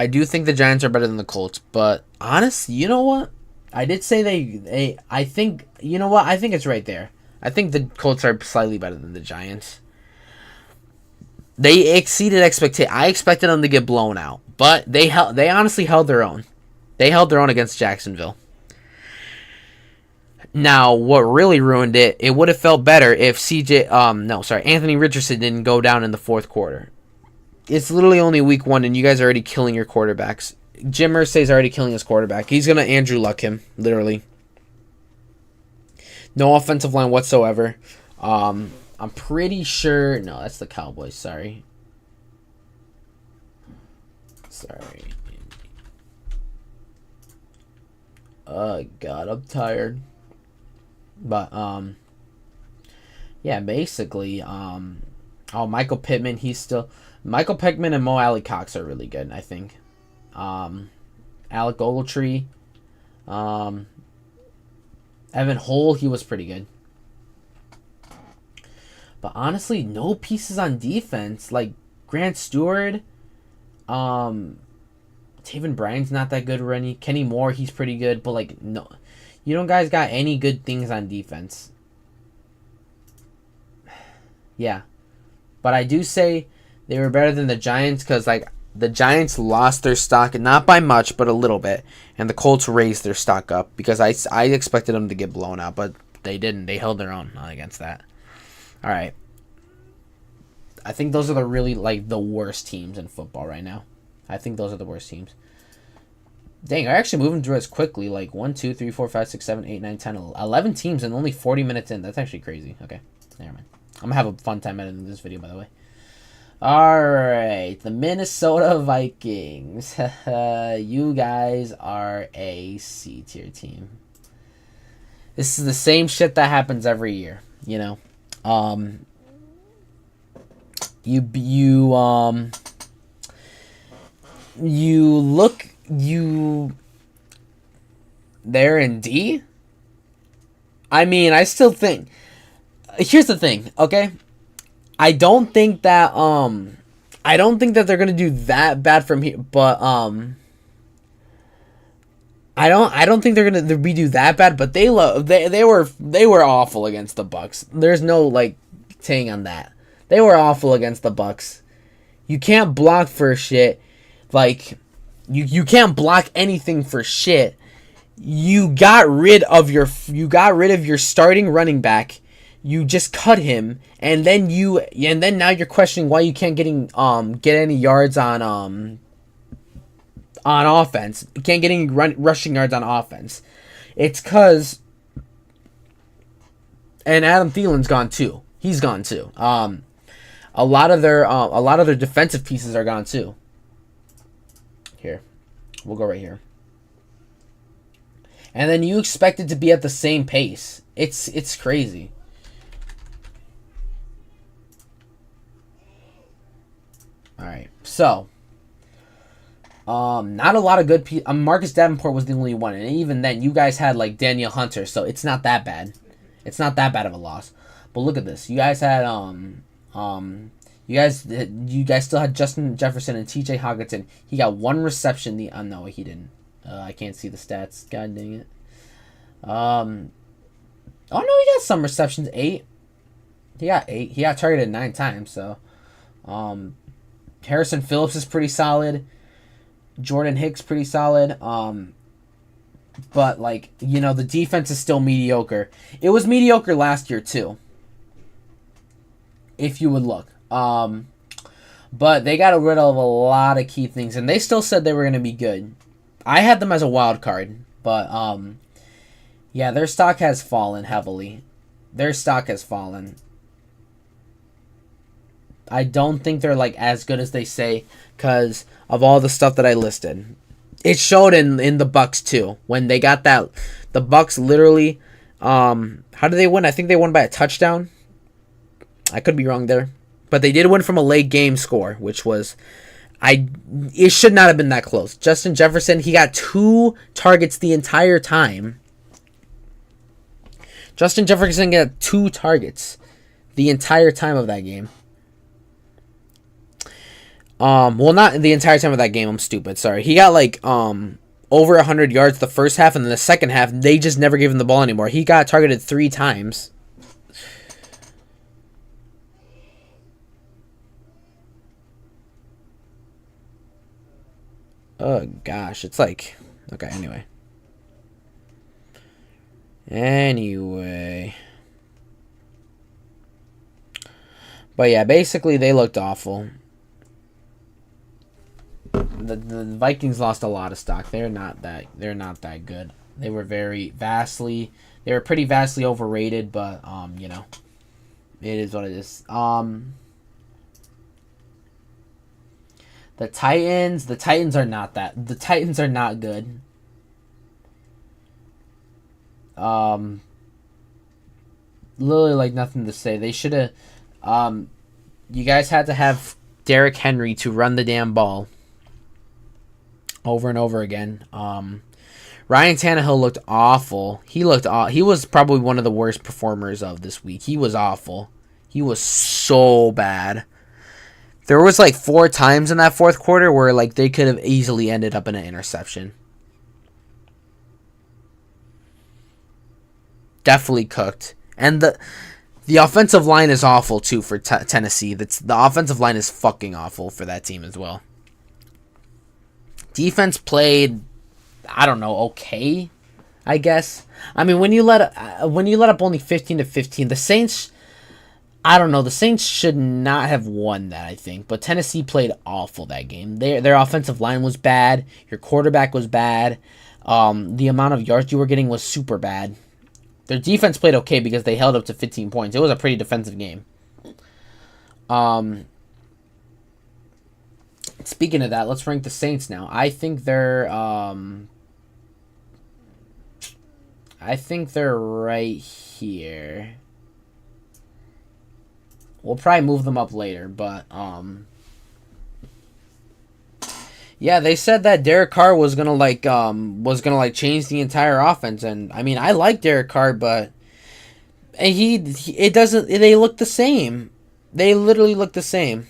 do think the Giants are better than the Colts, but honestly, you know what? I did say I think, you know what? I think it's right there. I think the Colts are slightly better than the Giants. They exceeded expectations. I expected them to get blown out, but they honestly held their own. They held their own against Jacksonville. Now, what really ruined it, it would have felt better if Anthony Richardson didn't go down in the 4th quarter. It's literally only week 1, and you guys are already killing your quarterbacks. Jim Irsay's already killing his quarterback. He's going to Andrew Luck him, literally. No offensive line whatsoever. I'm pretty sure... No, that's the Cowboys, sorry. God, I'm tired. But, yeah, basically, Michael Pittman, Michael Pittman and Mo Alley Cox are really good, I think. Alec Ogletree, Evan Hull, he was pretty good. But honestly, no pieces on defense. Like, Grant Stewart, Taven Bryan's not that good, Rennie. Kenny Moore, he's pretty good, but like no, you don't guys got any good things on defense. Yeah, but I do say they were better than the Giants because like the Giants lost their stock not by much, but a little bit, and the Colts raised their stock up because I expected them to get blown out, but they didn't. They held their own against that. All right. I think those are the really like the worst teams in football right now. I think those are the worst teams. Dang, I actually moving through this quickly. Like 1, 2, 3, 4, 5, 6, 7, 8, 9, 10, 11 teams and only 40 minutes in. That's actually crazy. Okay, never mind. I'm gonna have a fun time editing this video, by the way. All right, the Minnesota Vikings. You guys are a C tier team. This is the same shit that happens every year. You know, they're in D. I mean, I still think. Here's the thing, okay? I don't think that they're gonna do that bad from here, but I don't think they're gonna redo that bad, but they were awful against the Bucks. There's no like saying on that. They were awful against the Bucks. You can't block for shit. Like you can't block anything for shit. You got rid of your starting running back. You just cut him, and then now you're questioning why you can't get any yards on offense. You can't get any rushing yards on offense. It's cause and Adam Thielen's gone too. He's gone too. A lot of their defensive pieces are gone too. Here, we'll go right here. And then you expect it to be at the same pace. It's crazy. All right, so not a lot of good people. Marcus Davenport was the only one, and even then, you guys had like Daniel Hunter, so it's not that bad. It's not that bad of a loss. But look at this. You guys had you guys still had Justin Jefferson and T.J. Hockenson. He got 1 reception. No, he didn't. I can't see the stats. God dang it. Oh no, he got some receptions. 8. He got 8. He got targeted 9 times. So, Harrison Phillips is pretty solid. Jordan Hicks pretty solid. But like the defense is still mediocre. It was mediocre last year too. If you would look. But they got rid of a lot of key things, and they still said they were going to be good. I had them as a wild card, but yeah, their stock has fallen heavily. Their stock has fallen. I don't think they're like as good as they say because of all the stuff that I listed. It showed in the Bucks too when they got that. The Bucks literally, how did they win? I think they won by a touchdown. I could be wrong there, but they did win from a late game score, which was, it should not have been that close. Justin Jefferson, he got 2 targets the entire time. Justin Jefferson got 2 targets the entire time of that game. Well, not the entire time of that game. I'm stupid. Sorry. He got like over 100 yards the first half, and then the second half they just never gave him the ball anymore. He got targeted 3 times. Oh gosh, it's like okay. Anyway. But yeah, basically they looked awful. The Vikings lost a lot of stock. They're not that good. They were pretty vastly overrated, but it is what it is. The Titans are not that. The Titans are not good. Literally like nothing to say. They should have you guys had to have Derrick Henry to run the damn ball over and over again. Ryan Tannehill looked awful. He was probably one of the worst performers of this week. He was awful. He was so bad. There was like 4 times in that fourth quarter where like they could have easily ended up in an interception. Definitely cooked. And the offensive line is awful too for Tennessee. The offensive line is fucking awful for that team as well. Defense played, I don't know, okay, I guess. I mean, when you let up only 15-15, the Saints, I don't know, the Saints should not have won that, I think. But Tennessee played awful that game. Their offensive line was bad. Your quarterback was bad. The amount of yards you were getting was super bad. Their defense played okay because they held up to 15 points. It was a pretty defensive game. Speaking of that, let's rank the Saints now. I think they're right here. We'll probably move them up later, but yeah, they said that Derek Carr was gonna change the entire offense, and I mean, I like Derek Carr, but they look the same. They literally look the same.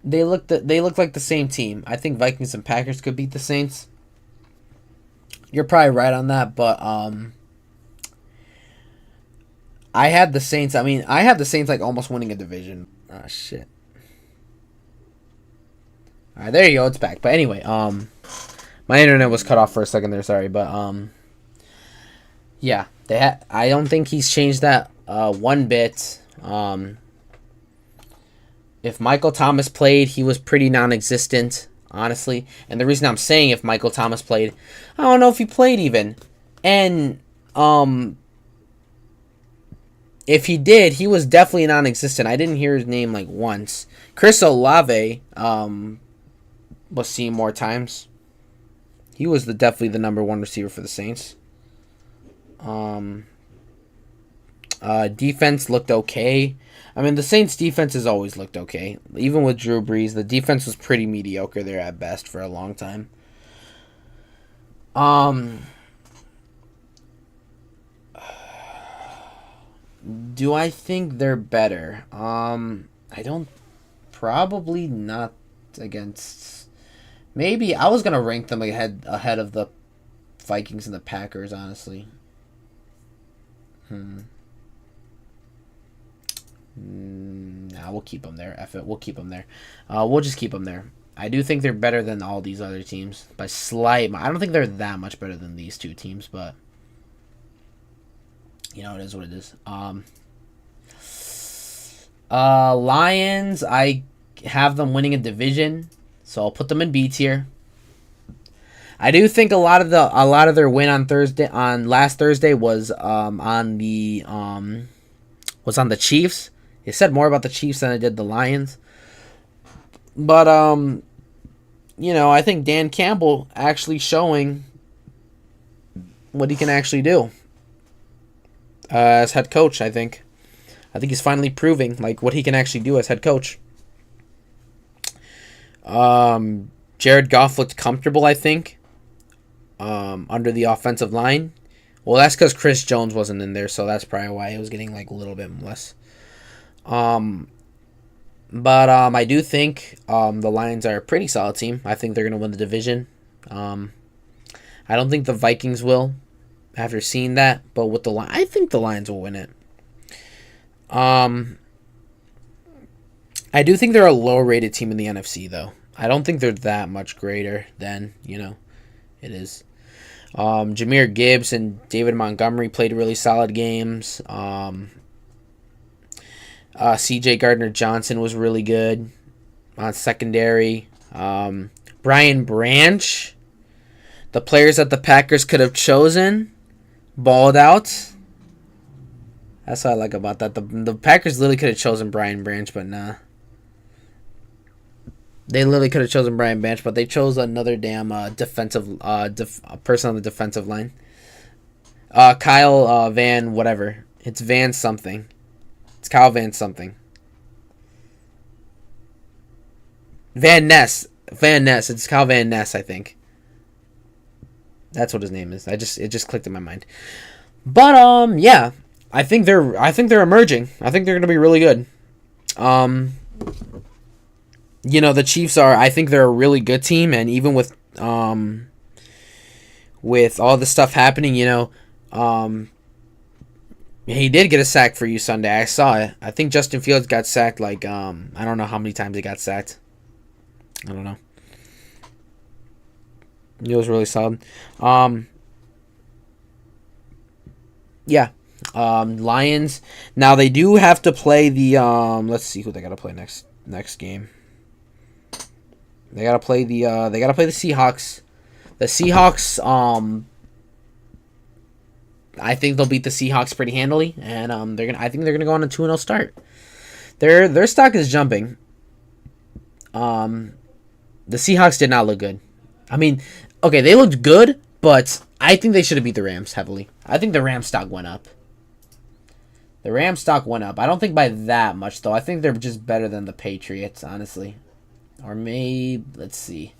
They look like the same team. I think Vikings and Packers could beat the Saints. You're probably right on that, but I had the Saints. I mean, I had the Saints like almost winning a division. Ah, shit. All right, there you go. It's back. But anyway, my internet was cut off for a second there. Sorry, but yeah, I don't think he's changed that one bit. If Michael Thomas played, he was pretty non-existent, honestly. And the reason I'm saying if Michael Thomas played, I don't know if he played even. And if he did, he was definitely non-existent. I didn't hear his name like once. Chris Olave was seen more times. He was definitely the number 1 receiver for the Saints. Defense looked okay. I mean, the Saints' defense has always looked okay. Even with Drew Brees, the defense was pretty mediocre there at best for a long time. Do I think they're better? I don't. Probably not against. Maybe I was gonna rank them ahead of the Vikings and the Packers, honestly. Nah, we'll keep them there. F it, we'll keep them there. We'll just keep them there. I do think they're better than all these other teams by slight. I don't think they're that much better than these two teams, but you know, it is what it is. Lions, I have them winning a division, so I'll put them in B tier. I do think a lot of their win on last Thursday was on the Chiefs. It said more about the Chiefs than it did the Lions. But you know, I think Dan Campbell actually showing what he can actually do as head coach. I think he's finally proving like what he can actually do as head coach. Jared Goff looked comfortable, I think, under the offensive line. Well, that's because Chris Jones wasn't in there, so that's probably why he was getting like a little bit less. But I do think the Lions are a pretty solid team. I think they're going to win the division. I don't think the Vikings will after seeing that, but with I think the Lions will win it. I do think they're a low-rated team in the NFC, though. I don't think they're that much greater than, you know, it is. Jahmyr Gibbs and David Montgomery played really solid games. C.J. Gardner-Johnson was really good on secondary. Brian Branch, the players that the Packers could have chosen, balled out. That's what I like about that. The Packers literally could have chosen Brian Branch, but nah. They literally could have chosen Brian Branch, but they chose another damn defensive person on the defensive line. Kyle Van whatever. It's Van something. It's Kyle Van something. Van Ness. It's Kyle Van Ness, I think. That's what his name is. It just clicked in my mind. But yeah. I think they're emerging. I think they're going to be really good. The Chiefs are. I think they're a really good team, and even with all the stuff happening, he did get a sack for you Sunday. I saw it. I think Justin Fields got sacked I don't know how many times he got sacked. I don't know. It was really solid. Yeah. Lions. Now they do have to play the let's see who they gotta play next game. They gotta play the Seahawks. The Seahawks, I think they'll beat the Seahawks pretty handily, and I think they're gonna go on a 2-0 start. Their stock is jumping. The Seahawks did not look good. I mean, okay, they looked good, but I think they should have beat the Rams heavily. I think the Rams stock went up. I don't think by that much, though. I think they're just better than the Patriots, honestly. Or maybe, let's see.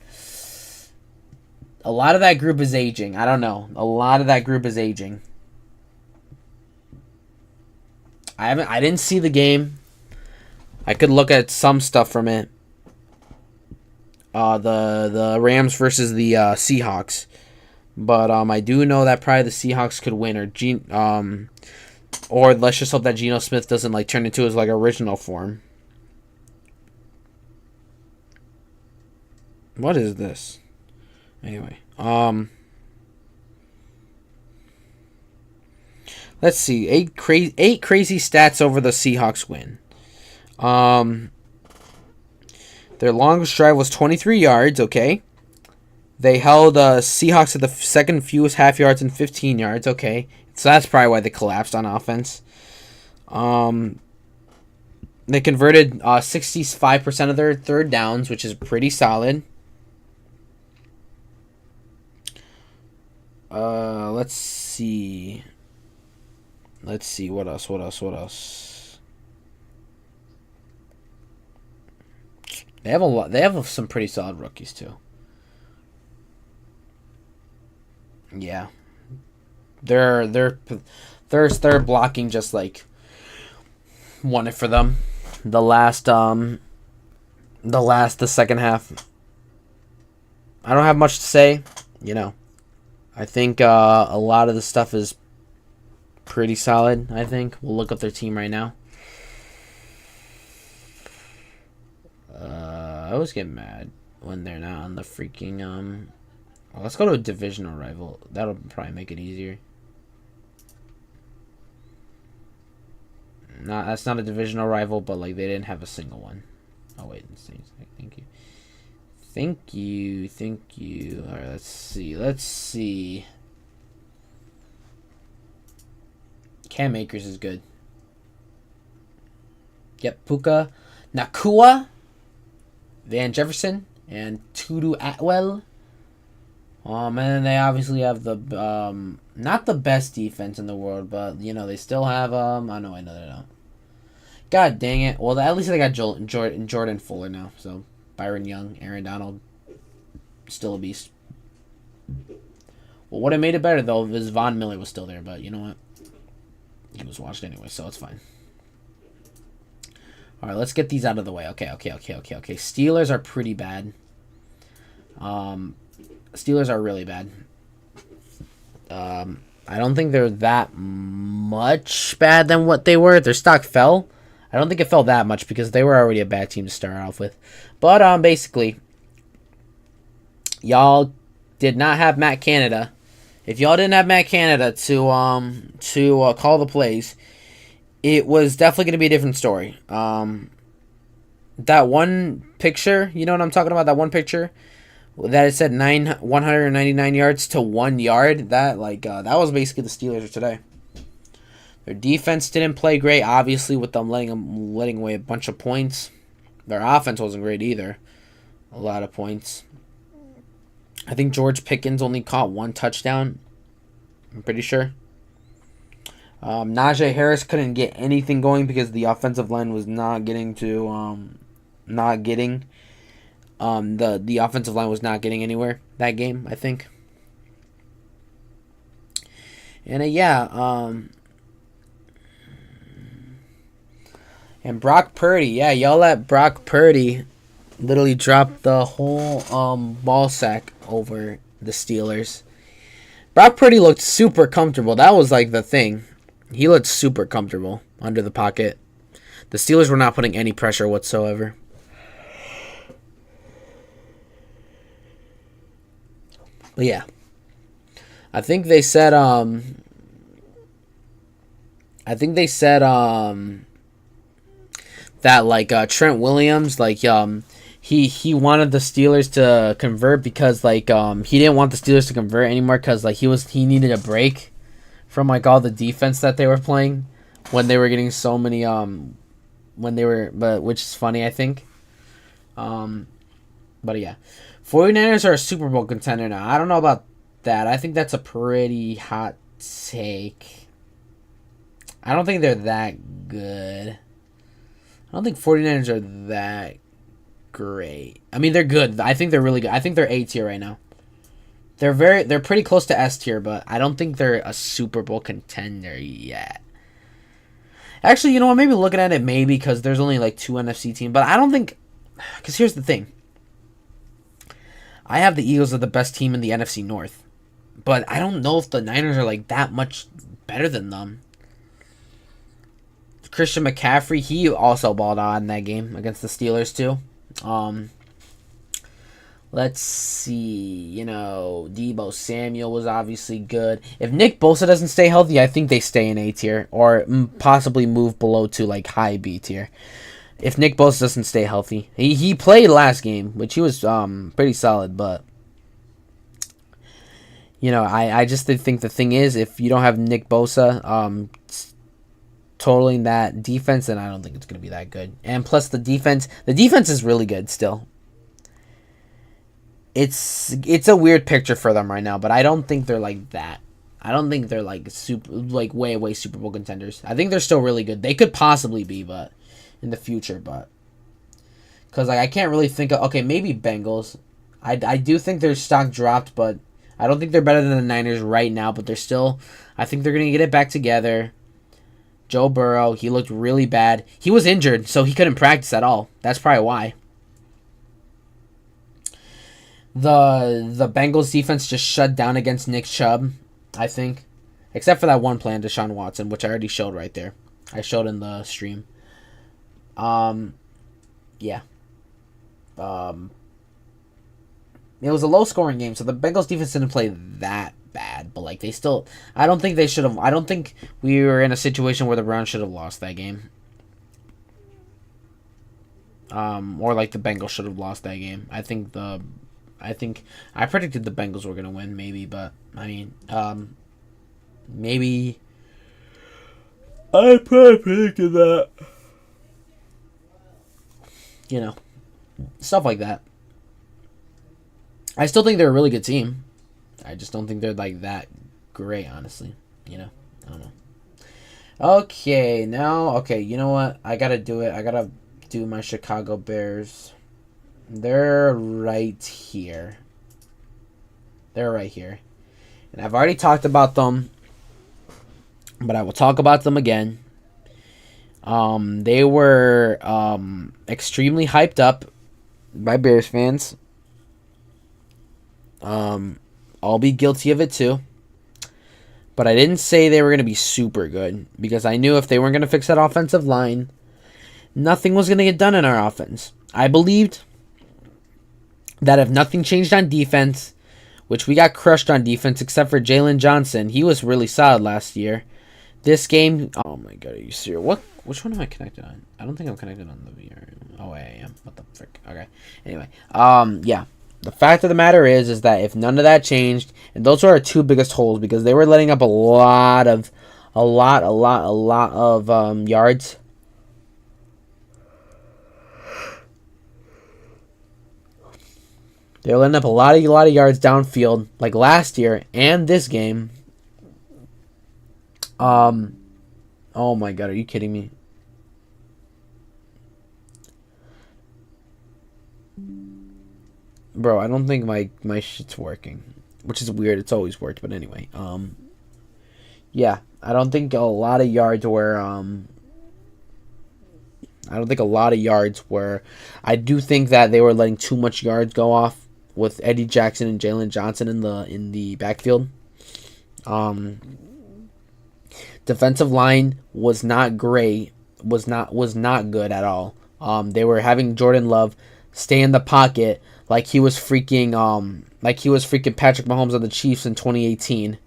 A lot of that group is aging. I don't know. A lot of that group is aging. I didn't see the game. I could look at some stuff from it. The Rams versus the Seahawks. But I do know that probably the Seahawks could win, or let's just hope that Geno Smith doesn't turn into his original form. What is this? Anyway, let's see. Eight crazy stats over the Seahawks win. Their longest drive was 23 yards. Okay. They held Seahawks at the second fewest half yards and 15 yards. Okay. So that's probably why they collapsed on offense. They converted 65% of their third downs, which is pretty solid. Let's see. What else? They have a lot. They have some pretty solid rookies too. Yeah. Their blocking just won it for them. The second half. I don't have much to say. I think a lot of the stuff is pretty solid. I think we'll look up their team right now. I always get mad when they're not on the freaking well, let's go to a divisional rival. That'll probably make it easier. That's not a divisional rival, but they didn't have a single one. Oh wait, thank you. All right, let's see. Cam Akers is good. Yep, Puka Nakua, Van Jefferson, and Tutu Atwell. And then they obviously have the not the best defense in the world, but they still have I know they don't. God dang it! Well, at least they got Jordan Fuller now. So Byron Young, Aaron Donald, still a beast. Well, what it made it better though is Von Miller was still there, but you know what? He was watched anyway, so it's fine. All right, let's get these out of the way. Okay. Steelers are pretty bad. Steelers are really bad. I don't think they're that much bad than what they were. Their stock fell. I don't think it fell that much because they were already a bad team to start off with. But basically, y'all did not have Matt Canada. If y'all didn't have Matt Canada to call the plays, it was definitely going to be a different story. That one picture, you know what I'm talking about? That one picture that it said 199 yards to 1 yard. That that was basically the Steelers of today. Their defense didn't play great, obviously, with them letting away a bunch of points. Their offense wasn't great either. A lot of points. I think George Pickens only caught one touchdown. I'm pretty sure. Najee Harris couldn't get anything going because the offensive line was not getting the offensive line was not getting anywhere that game, I think. And And Brock Purdy, yeah, y'all let Brock Purdy literally drop the whole ball sack over the Steelers. Brock Purdy looked super comfortable. That was like the thing. He looked super comfortable under the pocket. The Steelers were not putting any pressure whatsoever. But yeah. I think they said that like Trent Williams, like he wanted the Steelers to convert because like he didn't want the Steelers to convert anymore because like he needed a break from like all the defense that they were playing when they were getting so many which is funny, I think. But yeah. 49ers are a Super Bowl contender now. I don't know about that. I think that's a pretty hot take. I don't think they're that good. I don't think 49ers are that great. I mean, they're good. I think they're really good. I think they're A tier right now. They're pretty close to S tier, but I don't think they're a Super Bowl contender yet. Actually, you know what? Maybe looking at it, maybe because there's only like 2 NFC teams, but I don't think. Because here's the thing. I have the Eagles as the best team in the NFC North, but I don't know if the Niners are like that much better than them. Christian McCaffrey, he also balled out in that game against the Steelers too. Let's see, Deebo Samuel was obviously good. If Nick Bosa doesn't stay healthy, I think they stay in A tier or possibly move below to like high B tier. If Nick Bosa doesn't stay healthy, he played last game, which he was pretty solid, but I just think the thing is if you don't have Nick Bosa totaling that defense, then I don't think it's going to be that good. And plus the defense is really good still. It's a weird picture for them right now, but I don't think they're like that. I don't think they're like way Super Bowl contenders. I think they're still really good. They could possibly be, but in the future, but because like I can't really think of maybe Bengals. I do think their stock dropped, but I don't think they're better than the Niners right now. But they're still. I think they're gonna get it back together. Joe Burrow, he looked really bad. He was injured, so he couldn't practice at all. That's probably why. The Bengals defense just shut down against Nick Chubb, I think. Except for that one play on Deshaun Watson, which I already showed right there. I showed in the stream. Yeah. It was a low-scoring game, so the Bengals defense didn't play that bad, but like they still, I don't think we were in a situation where the Browns should have lost that game. Or like the Bengals should have lost that game. I predicted the Bengals were gonna win, maybe, but I mean, maybe I probably predicted that. Stuff like that. I still think they're a really good team. I just don't think they're like that great, honestly. I don't know. Okay, you know what? I gotta do it. I gotta do my Chicago Bears. They're right here. And I've already talked about them, but I will talk about them again. They were extremely hyped up by Bears fans. I'll be guilty of it too. But I didn't say they were going to be super good because I knew if they weren't going to fix that offensive line, nothing was going to get done in our offense. I believed that if nothing changed on defense, which we got crushed on defense except for Jalen Johnson, he was really solid last year. This game, oh my god, are you serious? Which one am I connected on? I don't think I'm connected on the VR. Oh, I am. What the frick? Okay. Anyway, yeah. The fact of the matter is that if none of that changed, and those were our two biggest holes because they were letting up a lot of yards. They were letting up a lot of yards downfield, like last year and this game. Oh my god, are you kidding me? Bro, I don't think my shit's working. Which is weird, it's always worked, but anyway. Yeah, I don't think a lot of yards were I don't think a lot of yards were. I do think that they were letting too much yards go off with Eddie Jackson and Jalen Johnson in the backfield. Defensive line was not great. Was not good at all. They were having Jordan Love stay in the pocket like he was freaking Patrick Mahomes of the Chiefs in 2018.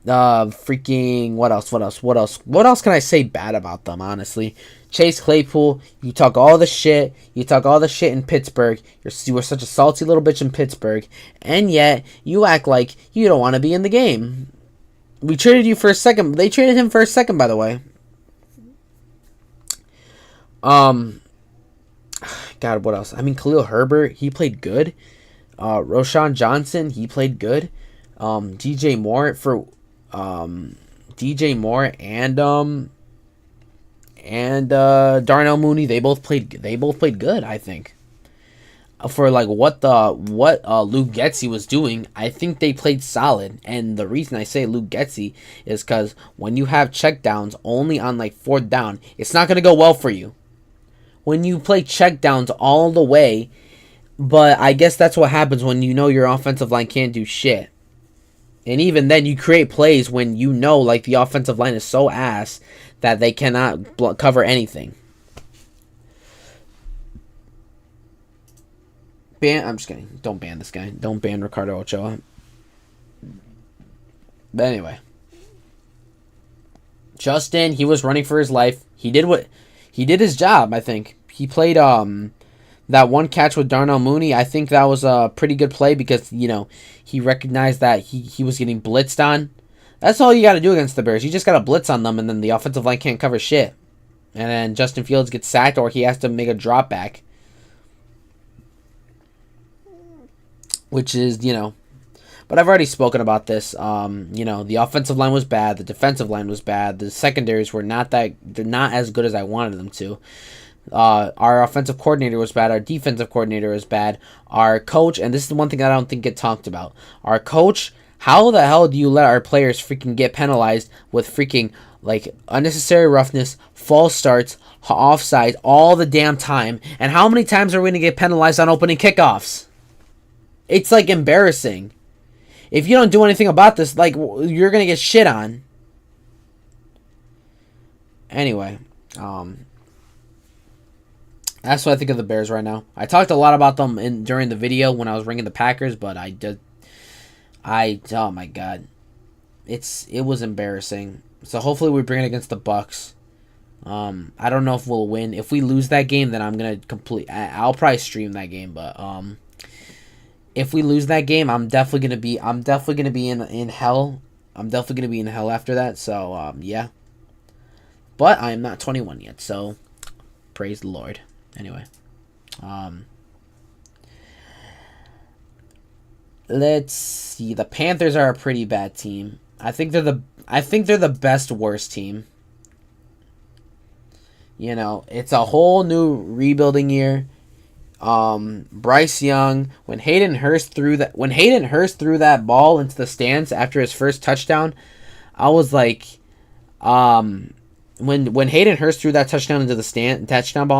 Freaking what else can I say bad about them, honestly? Chase Claypool, you talk all the shit in Pittsburgh. You were such a salty little bitch in Pittsburgh, and yet you act like you don't want to be in the game. We traded you for a second. They traded him for a second, by the way. God, what else? I mean, Khalil Herbert, he played good. Roshan Johnson, he played good. DJ Moore and Darnell Mooney, they both played good, I think. For like what Luke Getsy was doing, I think they played solid. And the reason I say Luke Getsy is because when you have checkdowns only on like 4th down, it's not gonna go well for you. When you play checkdowns all the way, but I guess that's what happens when you know your offensive line can't do shit. And even then, you create plays when you know like the offensive line is so ass that they cannot cover anything. I'm just kidding. Don't ban this guy. Don't ban Ricardo Ochoa. But anyway. Justin, he was running for his life. He did his job, I think. He played that one catch with Darnell Mooney. I think that was a pretty good play because, you know, he recognized that he was getting blitzed on. That's all you got to do against the Bears. You just got to blitz on them, and then the offensive line can't cover shit. And then Justin Fields gets sacked, or he has to make a drop back. Which is, you know, but I've already spoken about this. You know, the offensive line was bad. The defensive line was bad. The secondaries were they're not as good as I wanted them to. Our offensive coordinator was bad. Our defensive coordinator was bad. Our coach, and this is the one thing I don't think get talked about. Our coach, how the hell do you let our players freaking get penalized with freaking like unnecessary roughness, false starts, offside all the damn time? And how many times are we going to get penalized on opening kickoffs? It's like embarrassing. If you don't do anything about this, like, you're going to get shit on. Anyway, that's what I think of the Bears right now. I talked a lot about them during the video when I was ringing the Packers, but oh my god. It was embarrassing. So hopefully we bring it against the Bucks. I don't know if we'll win. If we lose that game, then I'm going to I'll probably stream that game, but if we lose that game, I'm definitely gonna be in hell. I'm definitely gonna be in hell after that. So yeah. But I am not 21 yet, so praise the Lord. Anyway, let's see. The Panthers are a pretty bad team. I think they're the best worst team. You know, it's a whole new rebuilding year. Bryce Young, when Hayden Hurst threw that ball into the stands after his first touchdown, I was like, when Hayden Hurst threw that touchdown ball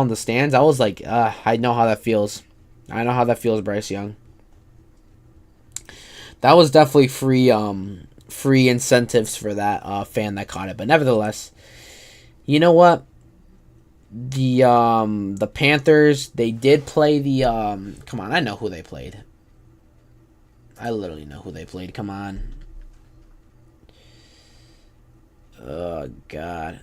in the stands, I was like, I know how that feels. I know how that feels, Bryce Young. That was definitely free incentives for that fan that caught it. But nevertheless, you know what? The Panthers, they did play come on, I know who they played. I literally know who they played. Come on. Oh, God.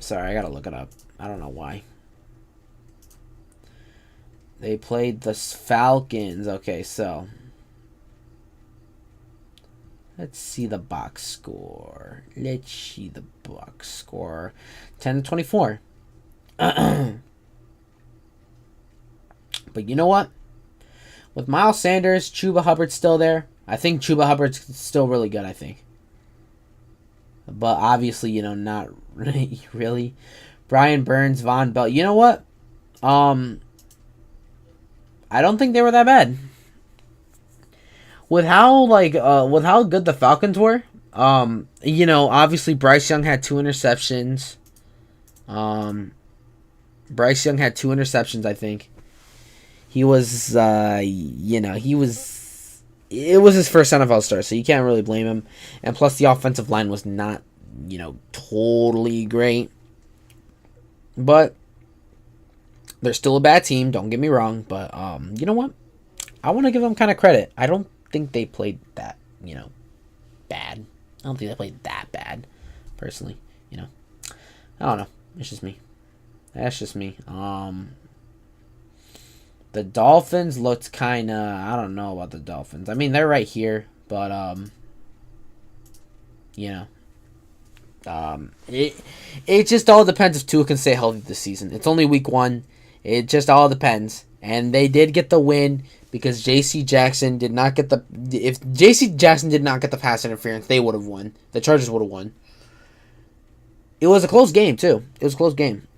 Sorry, I gotta look it up. I don't know why. They played the Falcons. Okay, so let's see the box score. 10-24. But you know what? With Miles Sanders, Chuba Hubbard's still there. I think Chuba Hubbard's still really good, I think. But obviously, you know, not really. Brian Burns, Von Bell. You know what? I don't think they were that bad. with how good the Falcons were. Obviously Bryce Young had 2 interceptions. Bryce Young had 2 interceptions, I think. He was, it was his first NFL start, so you can't really blame him. And plus, the offensive line was not, totally great. But they're still a bad team, don't get me wrong. But, you know what? I want to give them kind of credit. I don't think they played that, bad. I don't think they played that bad, personally. I don't know. It's just me. That's just me. The Dolphins looked kind of... I don't know about the Dolphins. I mean, they're right here, but, it just all depends if Tua can stay healthy this season. It's only week 1. It just all depends. And they did get the win because J.C. Jackson did not get the... If J.C. Jackson did not get the pass interference, they would have won. The Chargers would have won. It was a close game, too. It was a close game.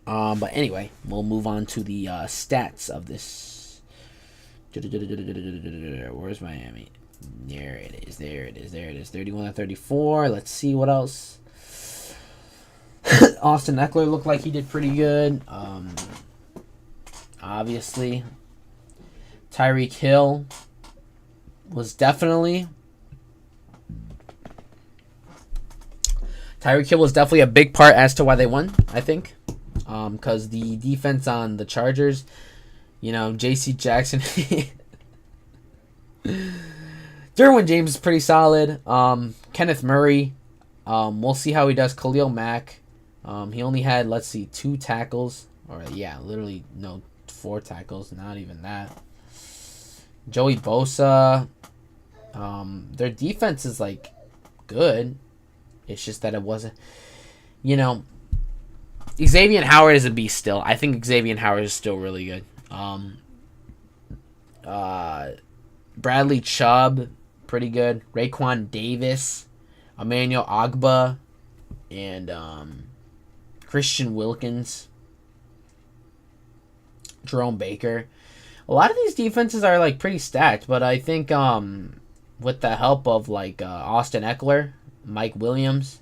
But anyway, we'll move on to the stats of this. Where's Miami? There it is. 31-34. Let's see what else. Austin Eckler looked like he did pretty good. Obviously, Tyreek Hill was definitely a big part as to why they won, I think. Because the defense on the Chargers, J.C. Jackson, Derwin James is pretty solid. Kenneth Murray, we'll see how he does. Khalil Mack, he only had, 2 tackles. Literally, 4 tackles, not even that. Joey Bosa, their defense is, good. It's just that it wasn't, Xavier Howard is a beast still. I think Xavier Howard is still really good. Bradley Chubb, pretty good. Raekwon Davis, Emmanuel Ogbah, and Christian Wilkins, Jerome Baker. A lot of these defenses are pretty stacked, but I think with the help of Austin Eckler, Mike Williams,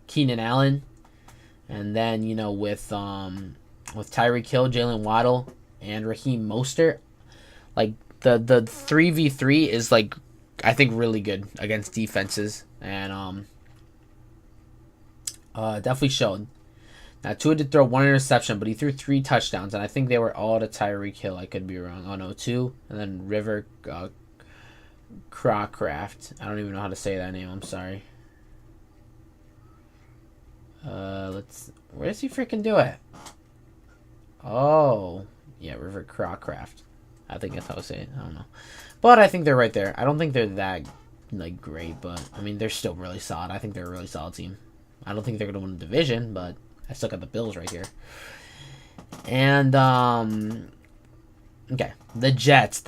Keenan Allen, and then with Tyreek Hill, Jalen Waddle, and Raheem Mostert, the 3v3 is I think really good against defenses, and definitely showed. Now Tua did throw 1 interception, but he threw 3 touchdowns, and I think they were all to Tyreek Hill. I could be wrong. Oh no, 2, and then River Crocraft. I don't even know how to say that name. I'm sorry. Where does he freaking do it? Oh, yeah, River Crocraft. I think that's how I say it. I don't know, but I think they're right there. I don't think they're that great, but I mean they're still really solid. I think they're a really solid team. I don't think they're gonna win the division, but I still got the Bills right here. And okay, the Jets.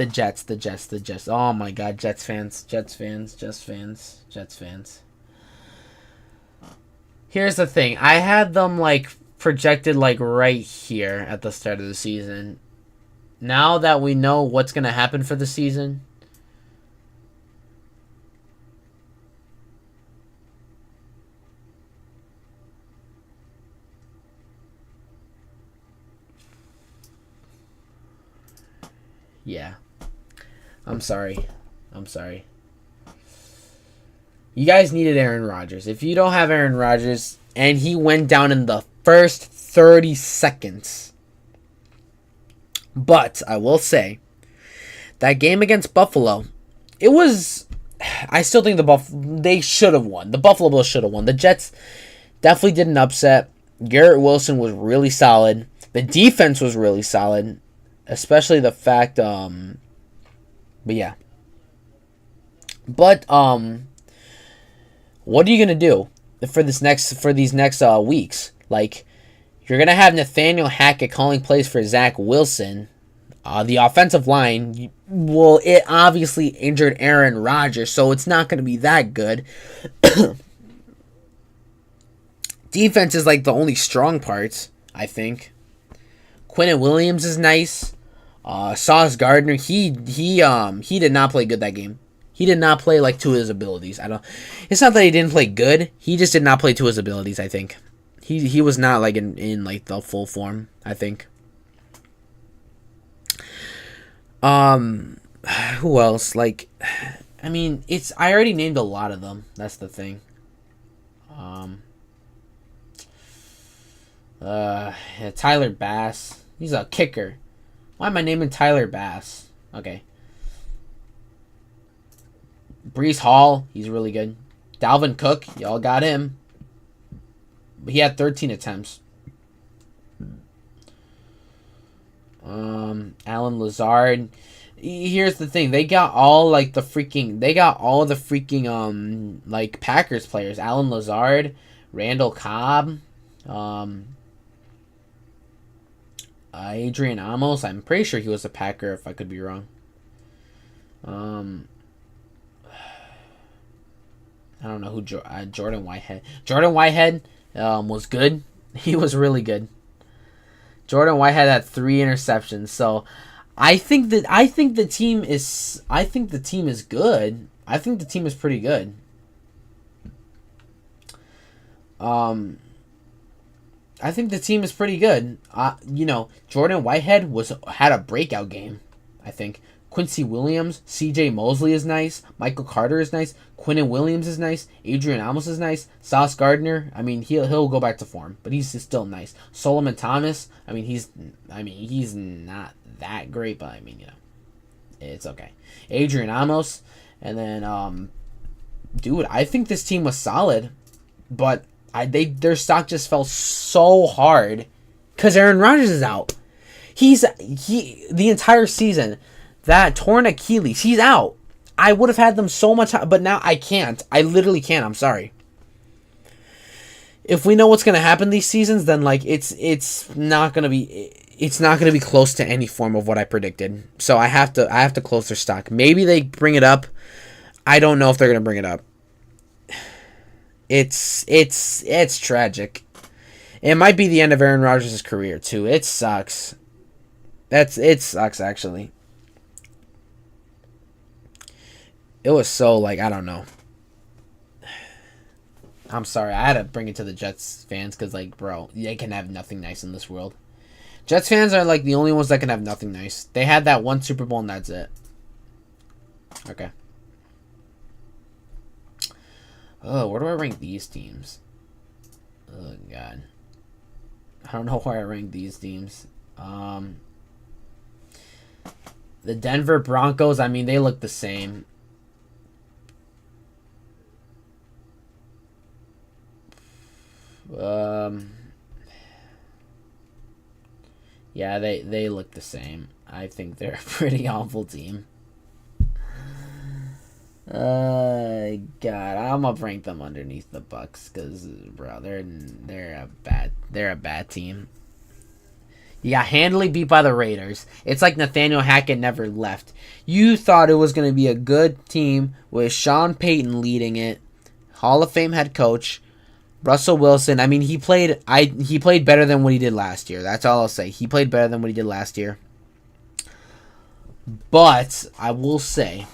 Oh my God, Jets fans. Here's the thing. I had them projected right here at the start of the season. Now that we know what's going to happen for the season, yeah. I'm sorry. You guys needed Aaron Rodgers. If you don't have Aaron Rodgers, and he went down in the first 30 seconds. But I will say, that game against Buffalo, it was... I still think they should have won. The Buffalo Bills should have won. The Jets definitely did an upset. Garrett Wilson was really solid. The defense was really solid. Especially the fact... But yeah. But, what are you gonna do for these next weeks? You're gonna have Nathaniel Hackett calling plays for Zach Wilson. The offensive line, it obviously injured Aaron Rodgers, so it's not gonna be that good. Defense is the only strong parts, I think. Quinnen Williams is nice. Sauce Gardner, he did not play good that game. He did not play like to his abilities. It's not that he didn't play good. He just did not play to his abilities, I think. He was not like in like the full form, I think. Who else? Like, I mean, I already named a lot of them. That's the thing. Yeah, Tyler Bass. He's a kicker. Why am I naming Tyler Bass? Okay. Breece Hall, he's really good. Dalvin Cook, y'all got him. He had 13 attempts. Alan Lazard. Here's the thing. They got all the freaking like Packers players. Alan Lazard, Randall Cobb, Adrian Amos. I'm pretty sure he was a Packer, if I could be wrong. I don't know who Jordan Whitehead. Jordan Whitehead was good. He was really good. Jordan Whitehead had 3 interceptions. So I think the team is good. I think the team is pretty good. I think the team is pretty good. Jordan Whitehead had a breakout game, I think. Quincy Williams, C.J. Mosley is nice. Michael Carter is nice. Quinnen Williams is nice. Adrian Amos is nice. Sauce Gardner, I mean, he'll go back to form, but he's still nice. Solomon Thomas, he's not that great, but it's okay. Adrian Amos, and then dude, I think this team was solid, but their stock just fell so hard because Aaron Rodgers is out. The entire season. That torn Achilles, he's out. I would have had them so much, but now I can't. I literally can't. I'm sorry. If we know what's gonna happen these seasons, then it's not gonna be close to any form of what I predicted. So I have to close their stock. Maybe they bring it up. I don't know if they're gonna bring it up. It's tragic. It might be the end of Aaron Rodgers' career too. It sucks. It sucks actually. It was so I don't know. I'm sorry. I had to bring it to the Jets fans because bro, they can have nothing nice in this world. Jets fans are the only ones that can have nothing nice. They had that one Super Bowl and that's it. Okay. Oh, where do I rank these teams? Oh god. I don't know where I rank these teams. The Denver Broncos, they look the same. Yeah, they look the same. I think they're a pretty awful team. God, I'm gonna rank them underneath the Bucks because, bro, they're a bad team. You got handily beat by the Raiders. It's like Nathaniel Hackett never left. You thought it was gonna be a good team with Sean Payton leading it, Hall of Fame head coach. Russell Wilson, he played better than what he did last year. That's all I'll say. He played better than what he did last year. But I will say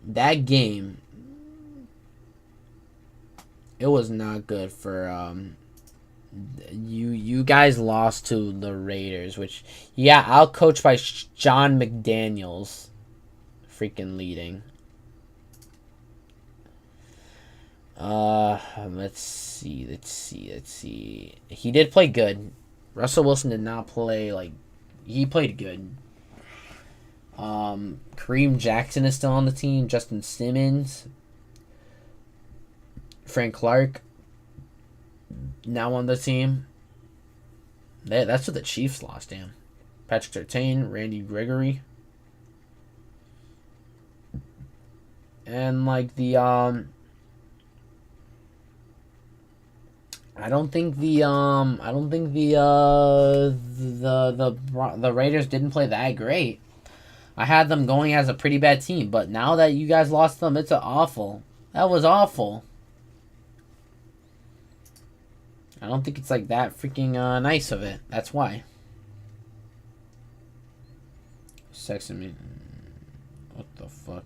that game, it was not good for you guys lost to the Raiders, which outcoached by John McDaniels freaking leading. Let's see. He did play good. Russell Wilson did not play he played good. Kareem Jackson is still on the team. Justin Simmons. Frank Clark now on the team. That's what the Chiefs lost, damn. Patrick Surtain, Randy Gregory. And I don't think the Raiders didn't play that great. I had them going as a pretty bad team, but now that you guys lost them, it's awful. That was awful. I don't think it's like that freaking nice of it. That's why. Sexing me. What the fuck?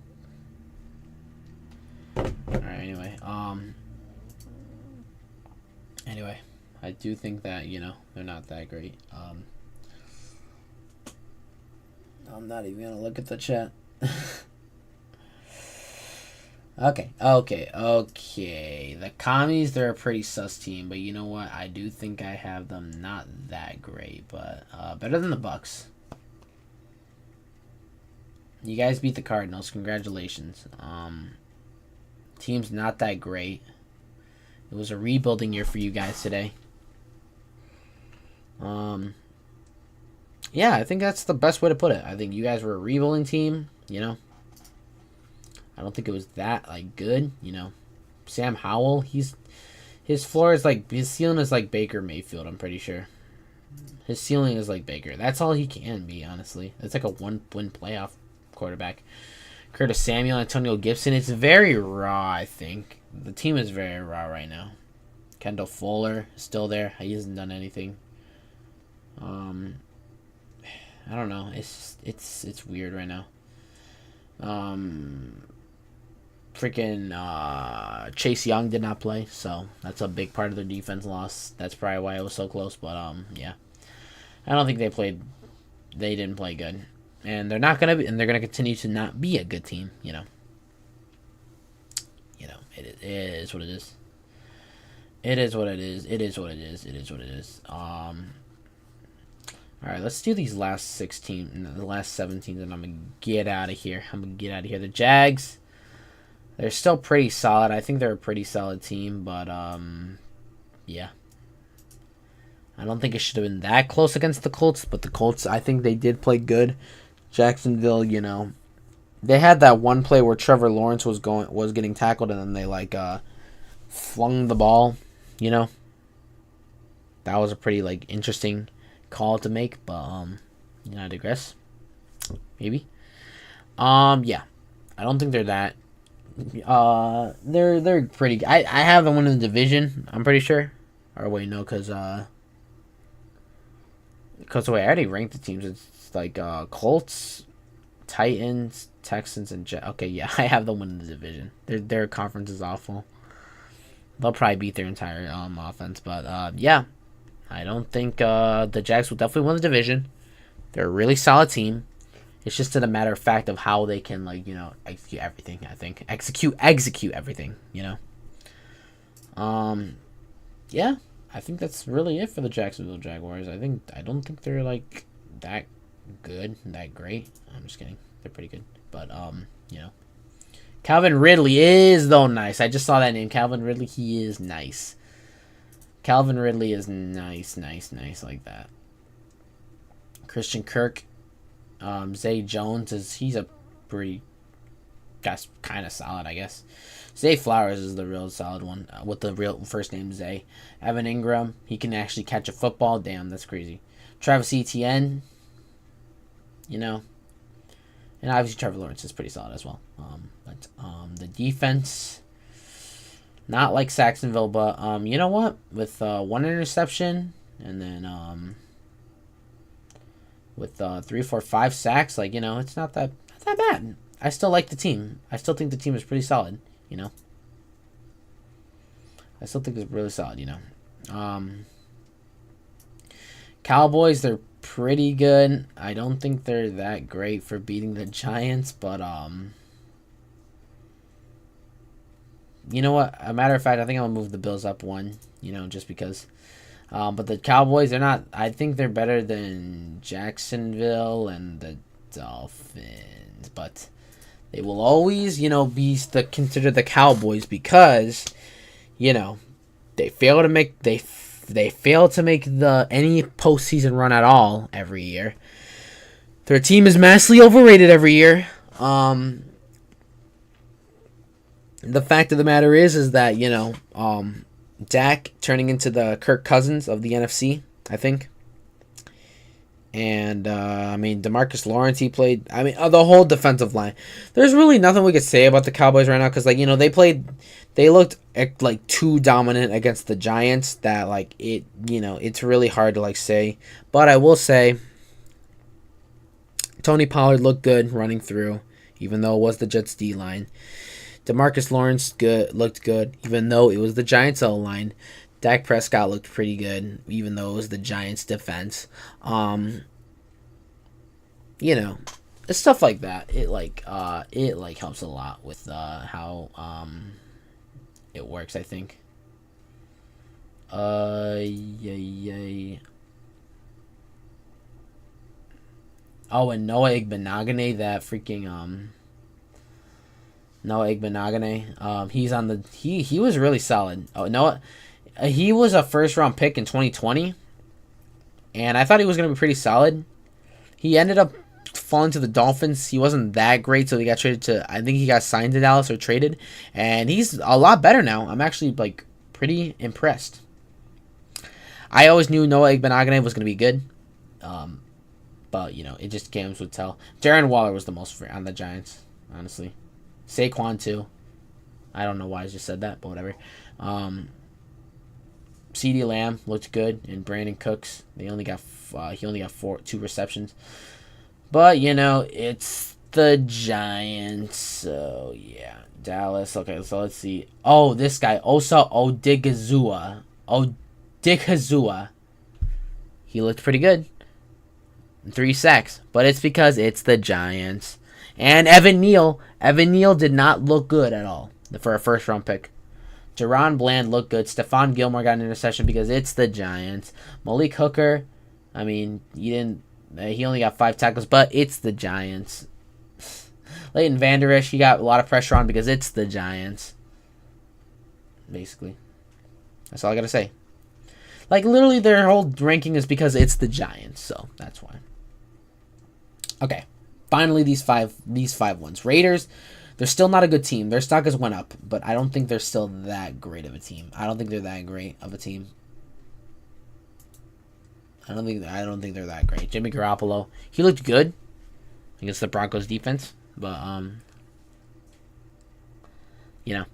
Alright, anyway, I do think that, they're not that great. I'm not even gonna look at the chat. Okay. The Commies, they're a pretty sus team, but you know what? I do think I have them not that great, but better than the Bucks. You guys beat the Cardinals. Congratulations. Team's not that great. It was a rebuilding year for you guys today. Yeah, I think that's the best way to put it. I think you guys were a rebuilding team, I don't think it was that good, Sam Howell, his floor is his ceiling is like Baker Mayfield, I'm pretty sure. His ceiling is like Baker. That's all he can be, honestly. It's like a one-win playoff quarterback. Curtis Samuel, Antonio Gibson. It's very raw, I think. The team is very raw right now. Kendall Fuller is still there. He hasn't done anything. I don't know. It's weird right now. Freaking Chase Young did not play, so that's a big part of their defense loss. That's probably why it was so close. But yeah, I don't think they didn't play good, and they're not gonna be, and they're gonna continue to not be a good team. It is what it is. It is what it is. It is what it is. It is what it is. All right, let's do these last 16, the last 17, and I'm gonna get out of here. The Jags, they're still pretty solid. I think they're a pretty solid team, but yeah. I don't think it should have been that close against the Colts, but the Colts, I think they did play good. Jacksonville, they had that one play where Trevor Lawrence was getting tackled, and then they flung the ball. That was a pretty interesting call to make, but I digress. Maybe. Yeah. I don't think they're that. They're pretty. I have them winning the division. I'm pretty sure. Or wait, no, because I already ranked the teams. It's Colts, Titans, Texans, and okay, yeah, I have them winning the division. Their conference is awful. They'll probably beat their entire offense, but yeah, I don't think the Jags will definitely win the division. They're a really solid team. It's just a matter of fact of how they can execute everything. I think execute everything. Yeah, I think that's really it for the Jacksonville Jaguars. I don't think they're that good, that great. I'm just kidding. They're pretty good, but Calvin Ridley is though nice. I just saw that name, Calvin Ridley. He is nice. Calvin Ridley is nice like that. Christian Kirk, Zay Jones he's a pretty, that's kind of solid, I guess. Zay Flowers is the real solid one with the real first name Zay. Evan Ingram, he can actually catch a football. Damn, that's crazy. Travis Etienne, and obviously Trevor Lawrence is pretty solid as well. But the defense, not like Saxonville, but you know what? With one interception and then with 3, 4, 5 sacks, it's not that bad. I still like the team. I still think the team is pretty solid. I still think it's really solid. Cowboys, they're pretty good. I don't think they're that great for beating the Giants, but you know what? A matter of fact, I think I'll move the Bills up one. Just because. But the Cowboys, they're not. I think they're better than Jacksonville and the Dolphins, but they will always, be considered the Cowboys because, they fail to make any postseason run at all every year. Their team is massively overrated every year. The fact of the matter is that Dak turning into the Kirk Cousins of the NFC, I think. And, I mean, DeMarcus Lawrence, he played. I mean, the whole defensive line. There's really nothing we could say about the Cowboys right now because, like, you know, they looked, like, too dominant against the Giants that, like, it's really hard to, like, say. But I will say, Tony Pollard looked good running through, even though it was the Jets D-line. DeMarcus Lawrence looked good, even though it was the Giants O-line. Dak Prescott looked pretty good, even though it was the Giants defense. You know, it's stuff like that. It helps a lot with how it works, I think. Yay. Oh, and Noah Igbenogany, that freaking Noah Igbenogany. He's on the he was really solid. Oh, Noah, he was a first round pick in 2020, and I thought he was gonna be pretty solid. He ended up falling to the Dolphins. He wasn't that great, so he got traded to. I think he got signed to Dallas or traded, and he's a lot better now. I'm actually like pretty impressed. I always knew Noah Igbenogany was gonna be good. But, you know, it just games would tell. Darren Waller was the most on the Giants, honestly. Saquon, too. I don't know why I just said that, but whatever. CeeDee Lamb looked good, and Brandon Cooks. He only got 2 receptions. But, you know, it's the Giants, so, yeah. Dallas. Okay, so let's see. Oh, this guy, Osa Odigizua. He looked pretty good. 3 sacks, but it's because it's the Giants. And Evan Neal did not look good at all for a first round pick. Jaron Bland looked good. Stephon Gilmore got an interception because it's the Giants. Malik Hooker, I mean, he only got 5 tackles, but it's the Giants. Leighton Vander Esch, he got a lot of pressure on because it's the Giants. Basically, that's all I gotta say. Like, literally, their whole ranking is because it's the Giants, so that's why. Okay, finally these five ones. Raiders, they're still not a good team. Their stock has went up, but I don't think they're still that great of a team. I don't think they're that great of a team. I don't think they're that great. Jimmy Garoppolo, he looked good against the Broncos defense, but you know,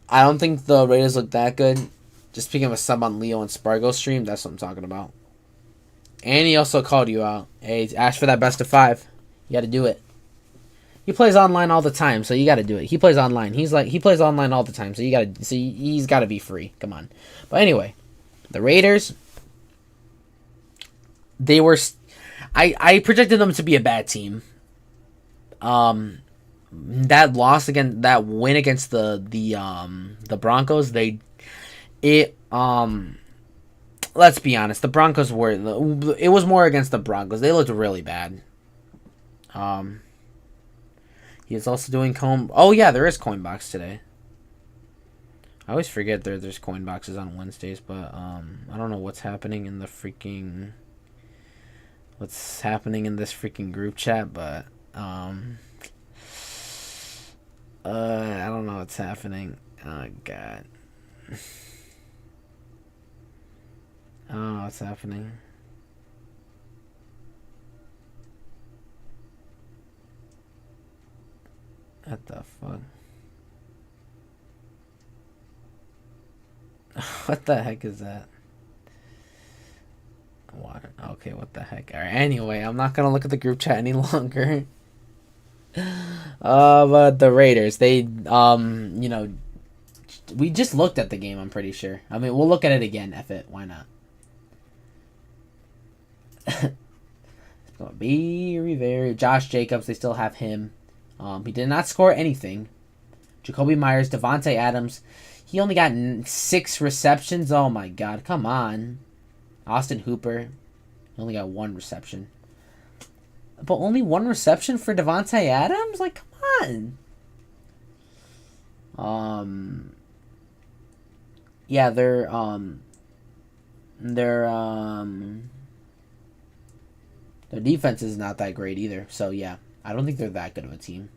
I don't think the Raiders look that good. Just picking a sub on Leo and Spargo stream, that's what I'm talking about. And he also called you out. Hey, ask for that best of 5. You got to do it. He plays online all the time, so you got to do it. He plays online. He plays online all the time, so he's got to be free. Come on. But anyway, the Raiders, they were I projected them to be a bad team. That win against the Broncos, let's be honest, the Broncos it was more against the Broncos. They looked really bad. He is also doing oh yeah, there is Coinbox today. I always forget there's coin boxes on Wednesdays, but I don't know what's happening in this freaking group chat, but I don't know what's happening. Oh god. Oh, what's happening? What the fuck? What the heck is that? What? Okay, what the heck? Alright, anyway, I'm not gonna look at the group chat any longer. But the Raiders, they, we just looked at the game, I'm pretty sure. I mean, we'll look at it again, F it, why not? B. Rivera, Josh Jacobs, they still have him. He did not score anything. Jacoby Myers, Devontae Adams, he only got 6 receptions. Oh my god, come on. Austin Hooper, he only got 1 reception. But only 1 reception for Devontae Adams? Like, come on. Yeah, their defense is not that great either. So yeah, I don't think they're that good of a team.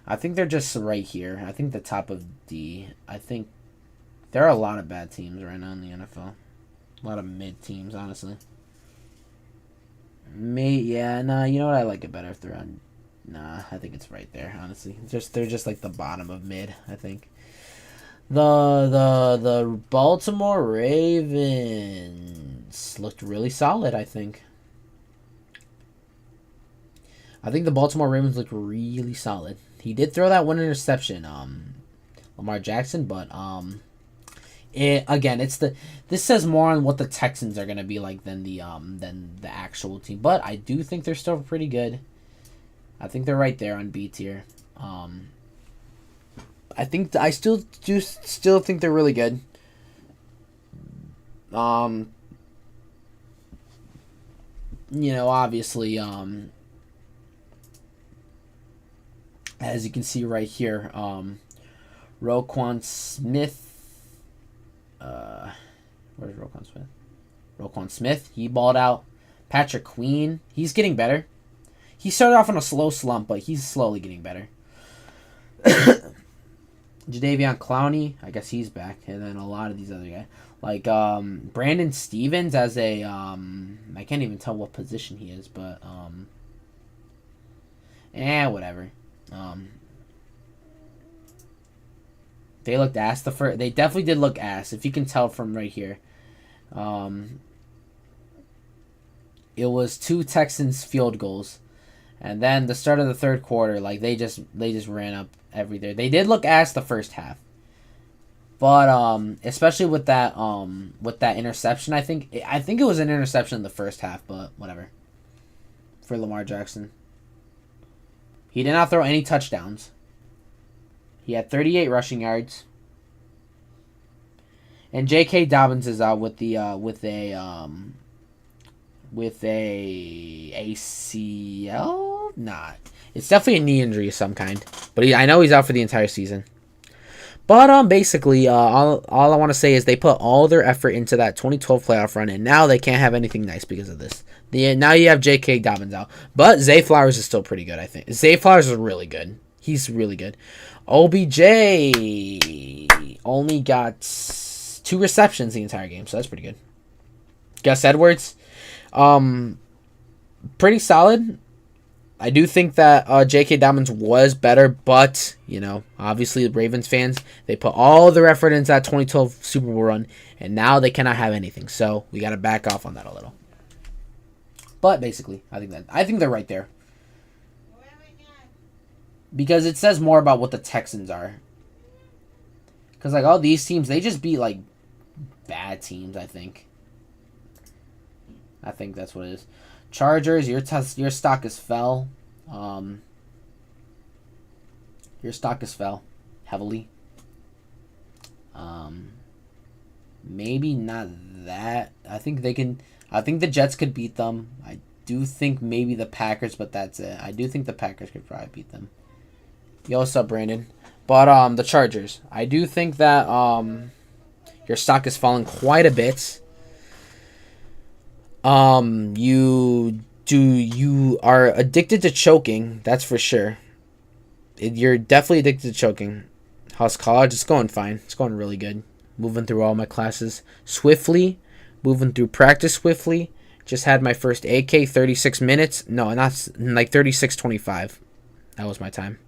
I think they're just right here. I think the top of D. I think there are a lot of bad teams right now in the NFL. A lot of mid teams, honestly. Yeah, nah, you know what? I like it better if they're on. Nah, I think it's right there, honestly. They're just like the bottom of mid, I think. The Baltimore Ravens looked really solid, I think. I think the Baltimore Ravens looked really solid. He did throw that one interception, Lamar Jackson, but this says more on what the Texans are gonna be like than the actual team. But I do think they're still pretty good. I think they're right there on B tier. I still think they're really good. Obviously, as you can see right here, Roquan Smith. Where's Roquan Smith? Roquan Smith, he balled out. Patrick Queen, he's getting better. He started off on a slow slump, but he's slowly getting better. Jadeveon Clowney, I guess he's back, and then a lot of these other guys, like Brandon Stevens as a I can't even tell what position he is, but whatever. They looked ass the first. They definitely did look ass. If you can tell from right here, it was 2 Texans field goals, and then the start of the third quarter, like they just ran up everything. They did look ass the first half, but especially with that interception, I think it was an interception in the first half, but whatever. For Lamar Jackson, he did not throw any touchdowns. He had 38 rushing yards. And J.K. Dobbins is out with a ACL. Not. It's definitely a knee injury of some kind. But I know he's out for the entire season. But basically, all I want to say is they put all their effort into that 2012 playoff run, and now they can't have anything nice because of this. Now you have J.K. Dobbins out, but Zay Flowers is still pretty good. I think Zay Flowers is really good. He's really good. OBJ only got 2 receptions the entire game, so that's pretty good. Gus Edwards, pretty solid. I do think that J.K. Dobbins was better, but, obviously the Ravens fans, they put all their effort into that 2012 Super Bowl run, and now they cannot have anything, so we got to back off on that a little. But basically, I think they're right there. Because it says more about what the Texans are. Because, like, all these teams, they just beat, like, bad teams, I think. I think that's what it is. Chargers, your stock is fell. Your stock is fell heavily. Maybe not that. I think the Jets could beat them. I do think maybe the Packers, but that's it. I do think the Packers could probably beat them. Yo, what's up, Brandon? But the Chargers, I do think that your stock has fallen quite a bit. You are addicted to choking, that's for sure. You're definitely addicted to choking. How's college? It's going fine. It's going really good. Moving through all my classes swiftly. Moving through practice swiftly. Just had my first AK 36 minutes. No, not like 36:25. That was my time.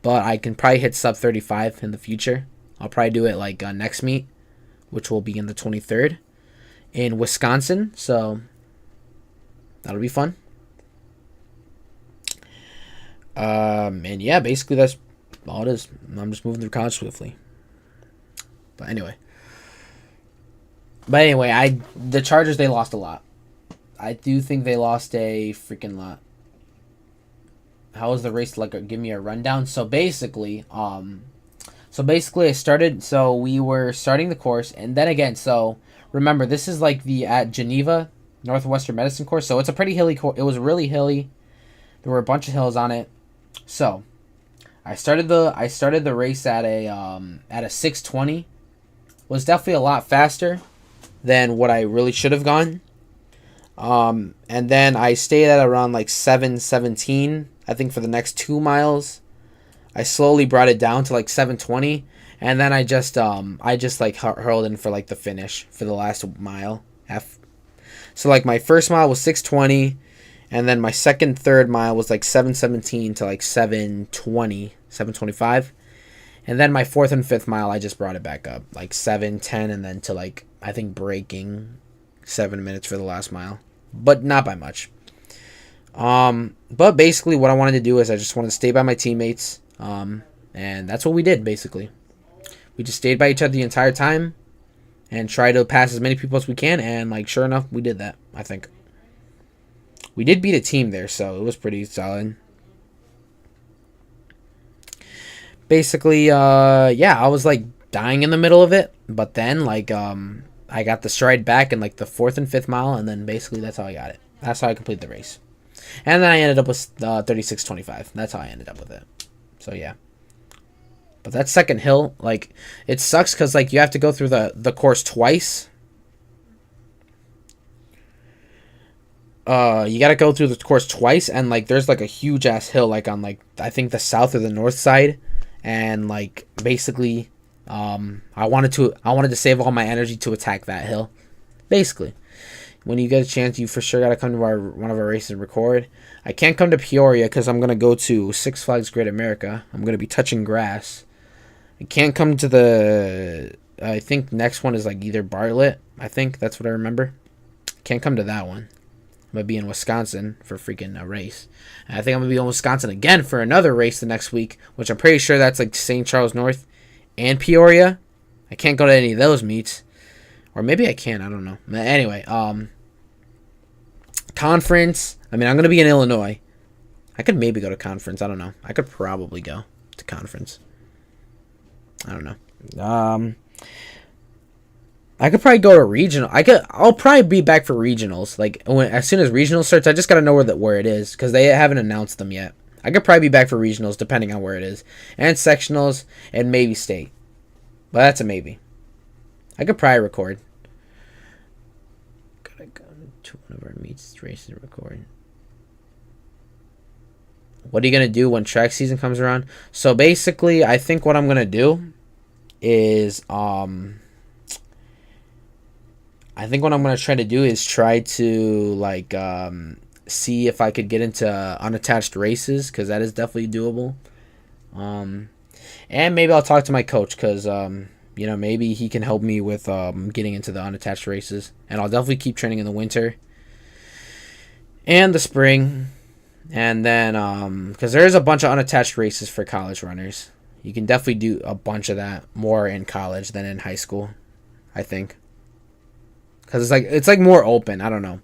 But I can probably hit sub 35 in the future. I'll probably do it like next meet, which will be in the 23rd in Wisconsin. So that'll be fun. And yeah, basically that's all it is. I'm just moving through college swiftly. But anyway, the Chargers, they lost a lot. I do think they lost a freaking lot. How was the race like? Give me a rundown. So basically, we were starting the course, and then again, so remember, this is like the at Geneva Northwestern Medicine course, so it's a pretty hilly course. It was really hilly. There were a bunch of hills on it. So I started the race at a 6:20. Was definitely a lot faster than what I really should have gone. And then I stayed at around like 7:17. I think for the next 2 miles, I slowly brought it down to like 7:20, and then I just like hurled in for like the finish for the last mile. So like my first mile was 6:20, and then my second, third mile was like 7:17 to like 7:20, 7:25. And then my fourth and fifth mile, I just brought it back up, like 7:10, and then to like, I think breaking 7 minutes for the last mile, but not by much. But basically what I wanted to do is I just wanted to stay by my teammates, and that's what we did, basically. We just stayed by each other the entire time and tried to pass as many people as we can, and like sure enough, we did that, I think. We did beat a team there, so it was pretty solid. Basically, yeah, I was like dying in the middle of it, but then like I got the stride back in like the fourth and fifth mile, and then basically that's how I got it. That's how I completed the race. And then I ended up with 36:25. That's how I ended up with it. So yeah. But that second hill, like, it sucks because like you have to go through the course twice. You gotta go through the course twice, and like there's like a huge ass hill like on like I think the south or the north side, and like basically I wanted to save all my energy to attack that hill. Basically, when you get a chance, you for sure gotta come to one of our races and record. I can't come to Peoria because I'm gonna go to Six Flags Great America. I'm gonna be touching grass. I can't come to the I think next one is like either Bartlett. I think that's what I remember. Can't come to that one. I'm going to be in Wisconsin for freaking a race. And I think I'm going to be in Wisconsin again for another race the next week, which I'm pretty sure that's like St. Charles North and Peoria. I can't go to any of those meets. Or maybe I can. I don't know. Anyway, conference. I mean, I'm going to be in Illinois. I could maybe go to conference. I don't know. I could probably go to conference. I don't know. I could probably go to regional. I'll probably be back for regionals. Like as soon as regionals starts, I just gotta know where it is because they haven't announced them yet. I could probably be back for regionals depending on where it is, and sectionals, and maybe state. But that's a maybe. I could probably record. Gotta go to one of our meets, races, and record. What are you gonna do when track season comes around? So basically, I think what I'm gonna do is I think what I'm going to try to do is try to, like, see if I could get into unattached races, because that is definitely doable. And maybe I'll talk to my coach, because, you know, maybe he can help me with getting into the unattached races. And I'll definitely keep training in the winter and the spring. And then, because there's a bunch of unattached races for college runners. You can definitely do a bunch of that more in college than in high school, I think. Because it's like more open. I don't know.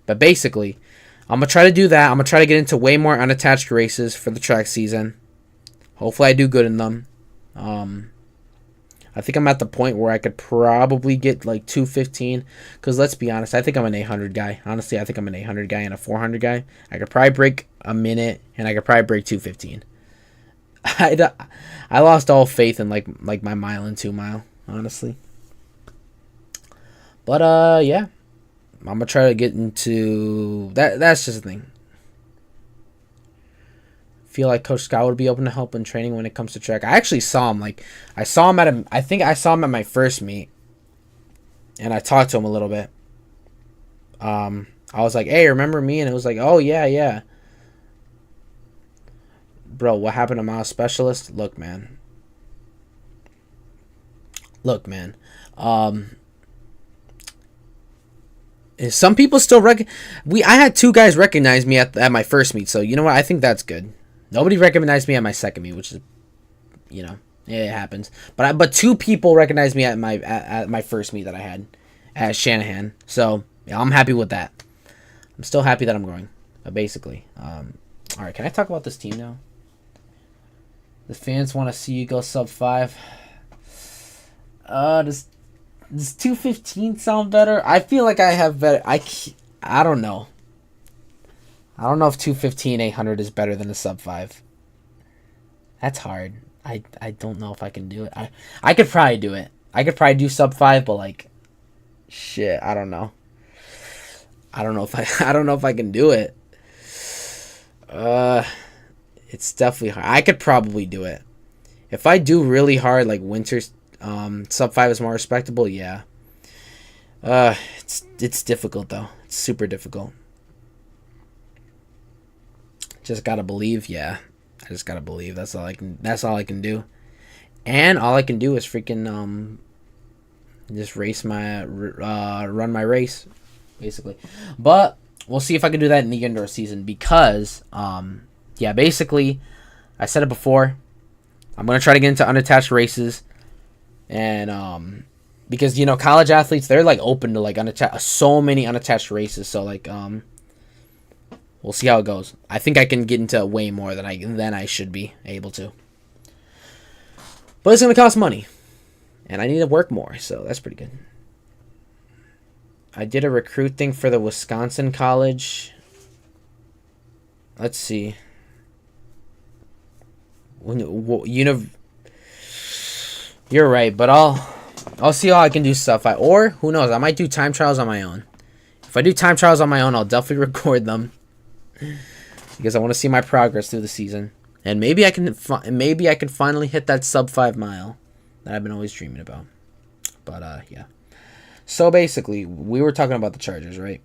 But basically, I'm going to try to do that. I'm going to try to get into way more unattached races for the track season. Hopefully I do good in them. I think I'm at the point where I could probably get like 2:15. Because let's be honest, I think I'm an 800 guy. Honestly, I think I'm an 800 guy and a 400 guy. I could probably break a minute, and I could probably break 2:15. I lost all faith in like my mile and 2 mile, honestly. But yeah, I'm gonna try to get into that. That's just the thing. Feel like Coach Scott would be open to help in training when it comes to track. I actually saw him. I saw him at my first meet, and I talked to him a little bit. I was like, "Hey, remember me?" And it was like, "Oh yeah. Bro, what happened to Miles Specialist? Look, man. Some people still I had 2 guys recognize me at my first meet, so you know what? I think that's good. Nobody recognized me at my second meet, which is, you know, it happens. But 2 people recognized me at my first meet that I had at Shanahan. So yeah, I'm happy with that. I'm still happy that I'm growing. But basically, all right. Can I talk about this team now? The fans want to see you go sub 5. Does 2:15 sound better? I feel like I have better. I don't know. I don't know if 2:15 800 is better than a sub 5. That's hard. I don't know if I can do it. I could probably do it. I could probably do sub 5, but like, shit, I don't know. I don't know if I can do it. It's definitely hard. I could probably do it. If I do really hard, like winter, sub 5 is more respectable, yeah. It's difficult though. It's super difficult. Just gotta believe. Yeah, I just gotta believe. That's all I can. That's all I can do. And all I can do is freaking just run my race, basically. But we'll see if I can do that in the indoor season because yeah, basically, I said it before. I'm gonna try to get into unattached races, and because college athletes, they're like open to like so many unattached races. So like we'll see how it goes. I think I can get into way more than I should be able to. But it's gonna cost money, and I need to work more. So that's pretty good. I did a recruit thing for the Wisconsin college. Let's see. You're right, but I'll see how I can do stuff. Or who knows? I might do time trials on my own. If I do time trials on my own, I'll definitely record them because I want to see my progress through the season, and maybe I can finally hit that sub 5 mile that I've been always dreaming about. But yeah. So basically, we were talking about the Chargers, right?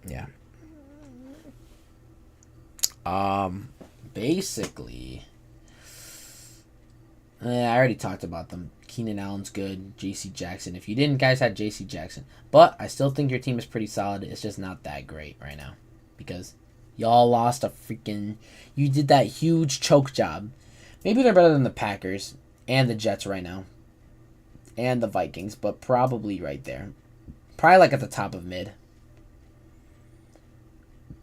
Yeah. Basically, I already talked about them. Keenan Allen's good. J.C. Jackson. If you didn't, guys, had J.C. Jackson. But I still think your team is pretty solid. It's just not that great right now. Because y'all lost you did that huge choke job. Maybe they're better than the Packers and the Jets right now. And the Vikings. But probably right there. Probably like at the top of mid.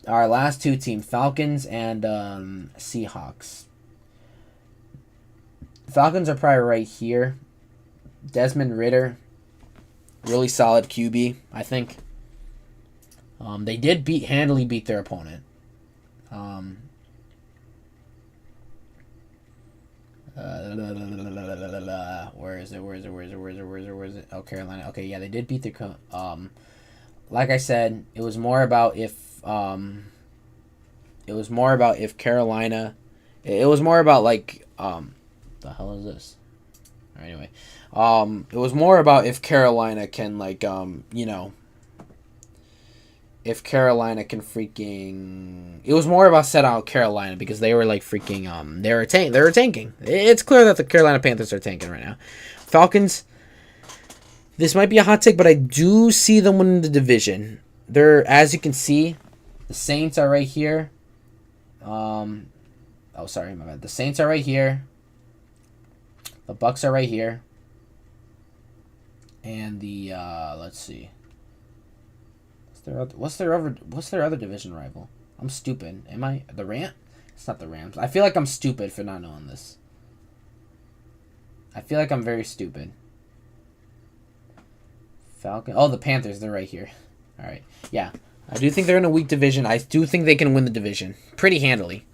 Our last two teams, Falcons and Seahawks. Falcons are probably right here. Desmond Ridder, really solid QB, I think. They did handily beat their opponent. Where is it? Oh, Carolina. Okay, yeah, they did beat their. Like I said, it was more about if Carolina. It was more about like the hell is this? Anyway, it was more about if Carolina can if Carolina can freaking. It was more about set out Carolina because they were like freaking they were tanking. It's clear that the Carolina Panthers are tanking right now. Falcons. This might be a hot take, but I do see them winning the division. They're, as you can see, the Saints are right here. Oh, sorry, my bad. The Saints are right here. The Bucks are right here. And the let's see. What's their other division rival? I'm stupid. Am I the Rams? It's not the Rams. I feel like I'm stupid for not knowing this. I feel like I'm very stupid. Falcon. Oh, the Panthers. They're right here. All right. Yeah. I do think they're in a weak division. I do think they can win the division pretty handily.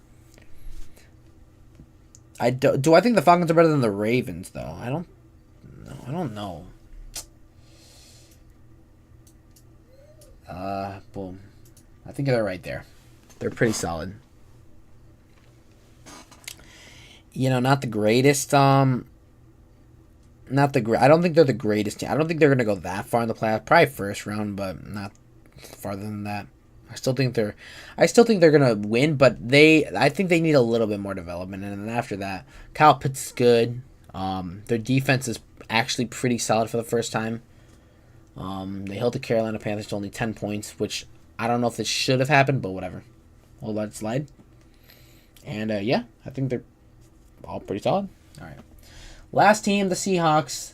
Do I think the Falcons are better than the Ravens, though? I don't know. Boom. I think they're right there. They're pretty solid. Not the greatest. I don't think they're the greatest team. I don't think they're gonna go that far in the playoffs. Probably first round, but not farther than that. I still think they're gonna win, but I think they need a little bit more development. And then after that, Kyle Pitts is good. Their defense is actually pretty solid for the first time. They held the Carolina Panthers to only 10 points, which I don't know if this should have happened, but whatever. We'll let it slide. And yeah, I think they're all pretty solid. All right. Last team, the Seahawks.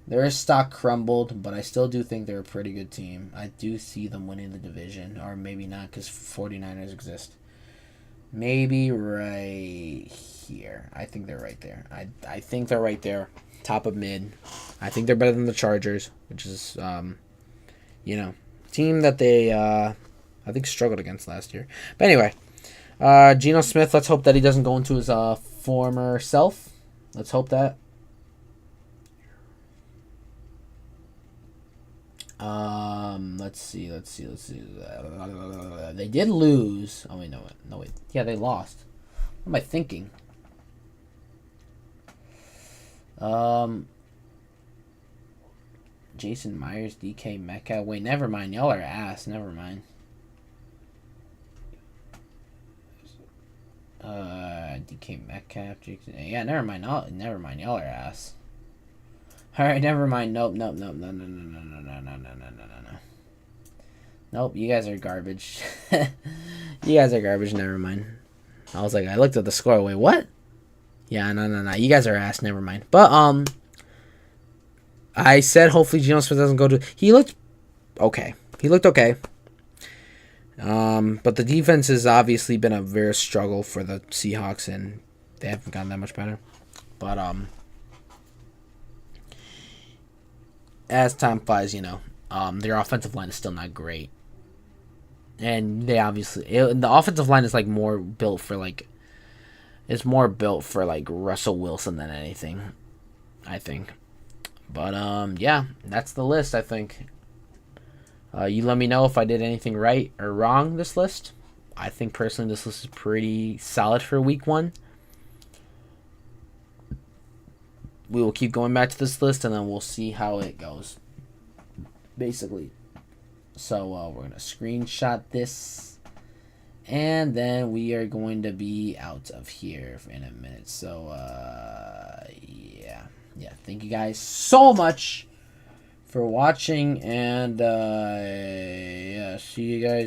Their stock crumbled, but I still do think they're a pretty good team. I do see them winning the division, or maybe not because 49ers exist. Maybe right here. I think they're right there. I think they're right there, top of mid. I think they're better than the Chargers, which is, team that they, I think, struggled against last year. But anyway, Geno Smith, let's hope that he doesn't go into his former self. Let's hope that. Let's see. They did lose. Oh wait, no wait. Yeah, they lost. What am I thinking? Jason Myers, DK Metcalf. Wait, never mind. Y'all are ass. Never mind. DK Metcalf, Jason. Yeah, never mind. Never mind. Y'all are ass. All right, never mind. Nope. No. Nope. You guys are garbage. You guys are garbage. Never mind. I was like, I looked at the score. Wait, what? Yeah, no. You guys are ass. Never mind. But I said hopefully Geno Smith doesn't go to. He looked okay. But the defense has obviously been a very struggle for the Seahawks, and they haven't gotten that much better. But as time flies, their offensive line is still not great, and they obviously the offensive line is like more built for Russell Wilson than anything, I think. But yeah, that's the list, I think. You let me know if I did anything right or wrong this list. I think personally this list is pretty solid for week 1. We will keep going back to this list and then we'll see how it goes. Basically. So we're going to screenshot this. And then we are going to be out of here in a minute. So yeah. Thank you guys so much for watching, and yeah, see you guys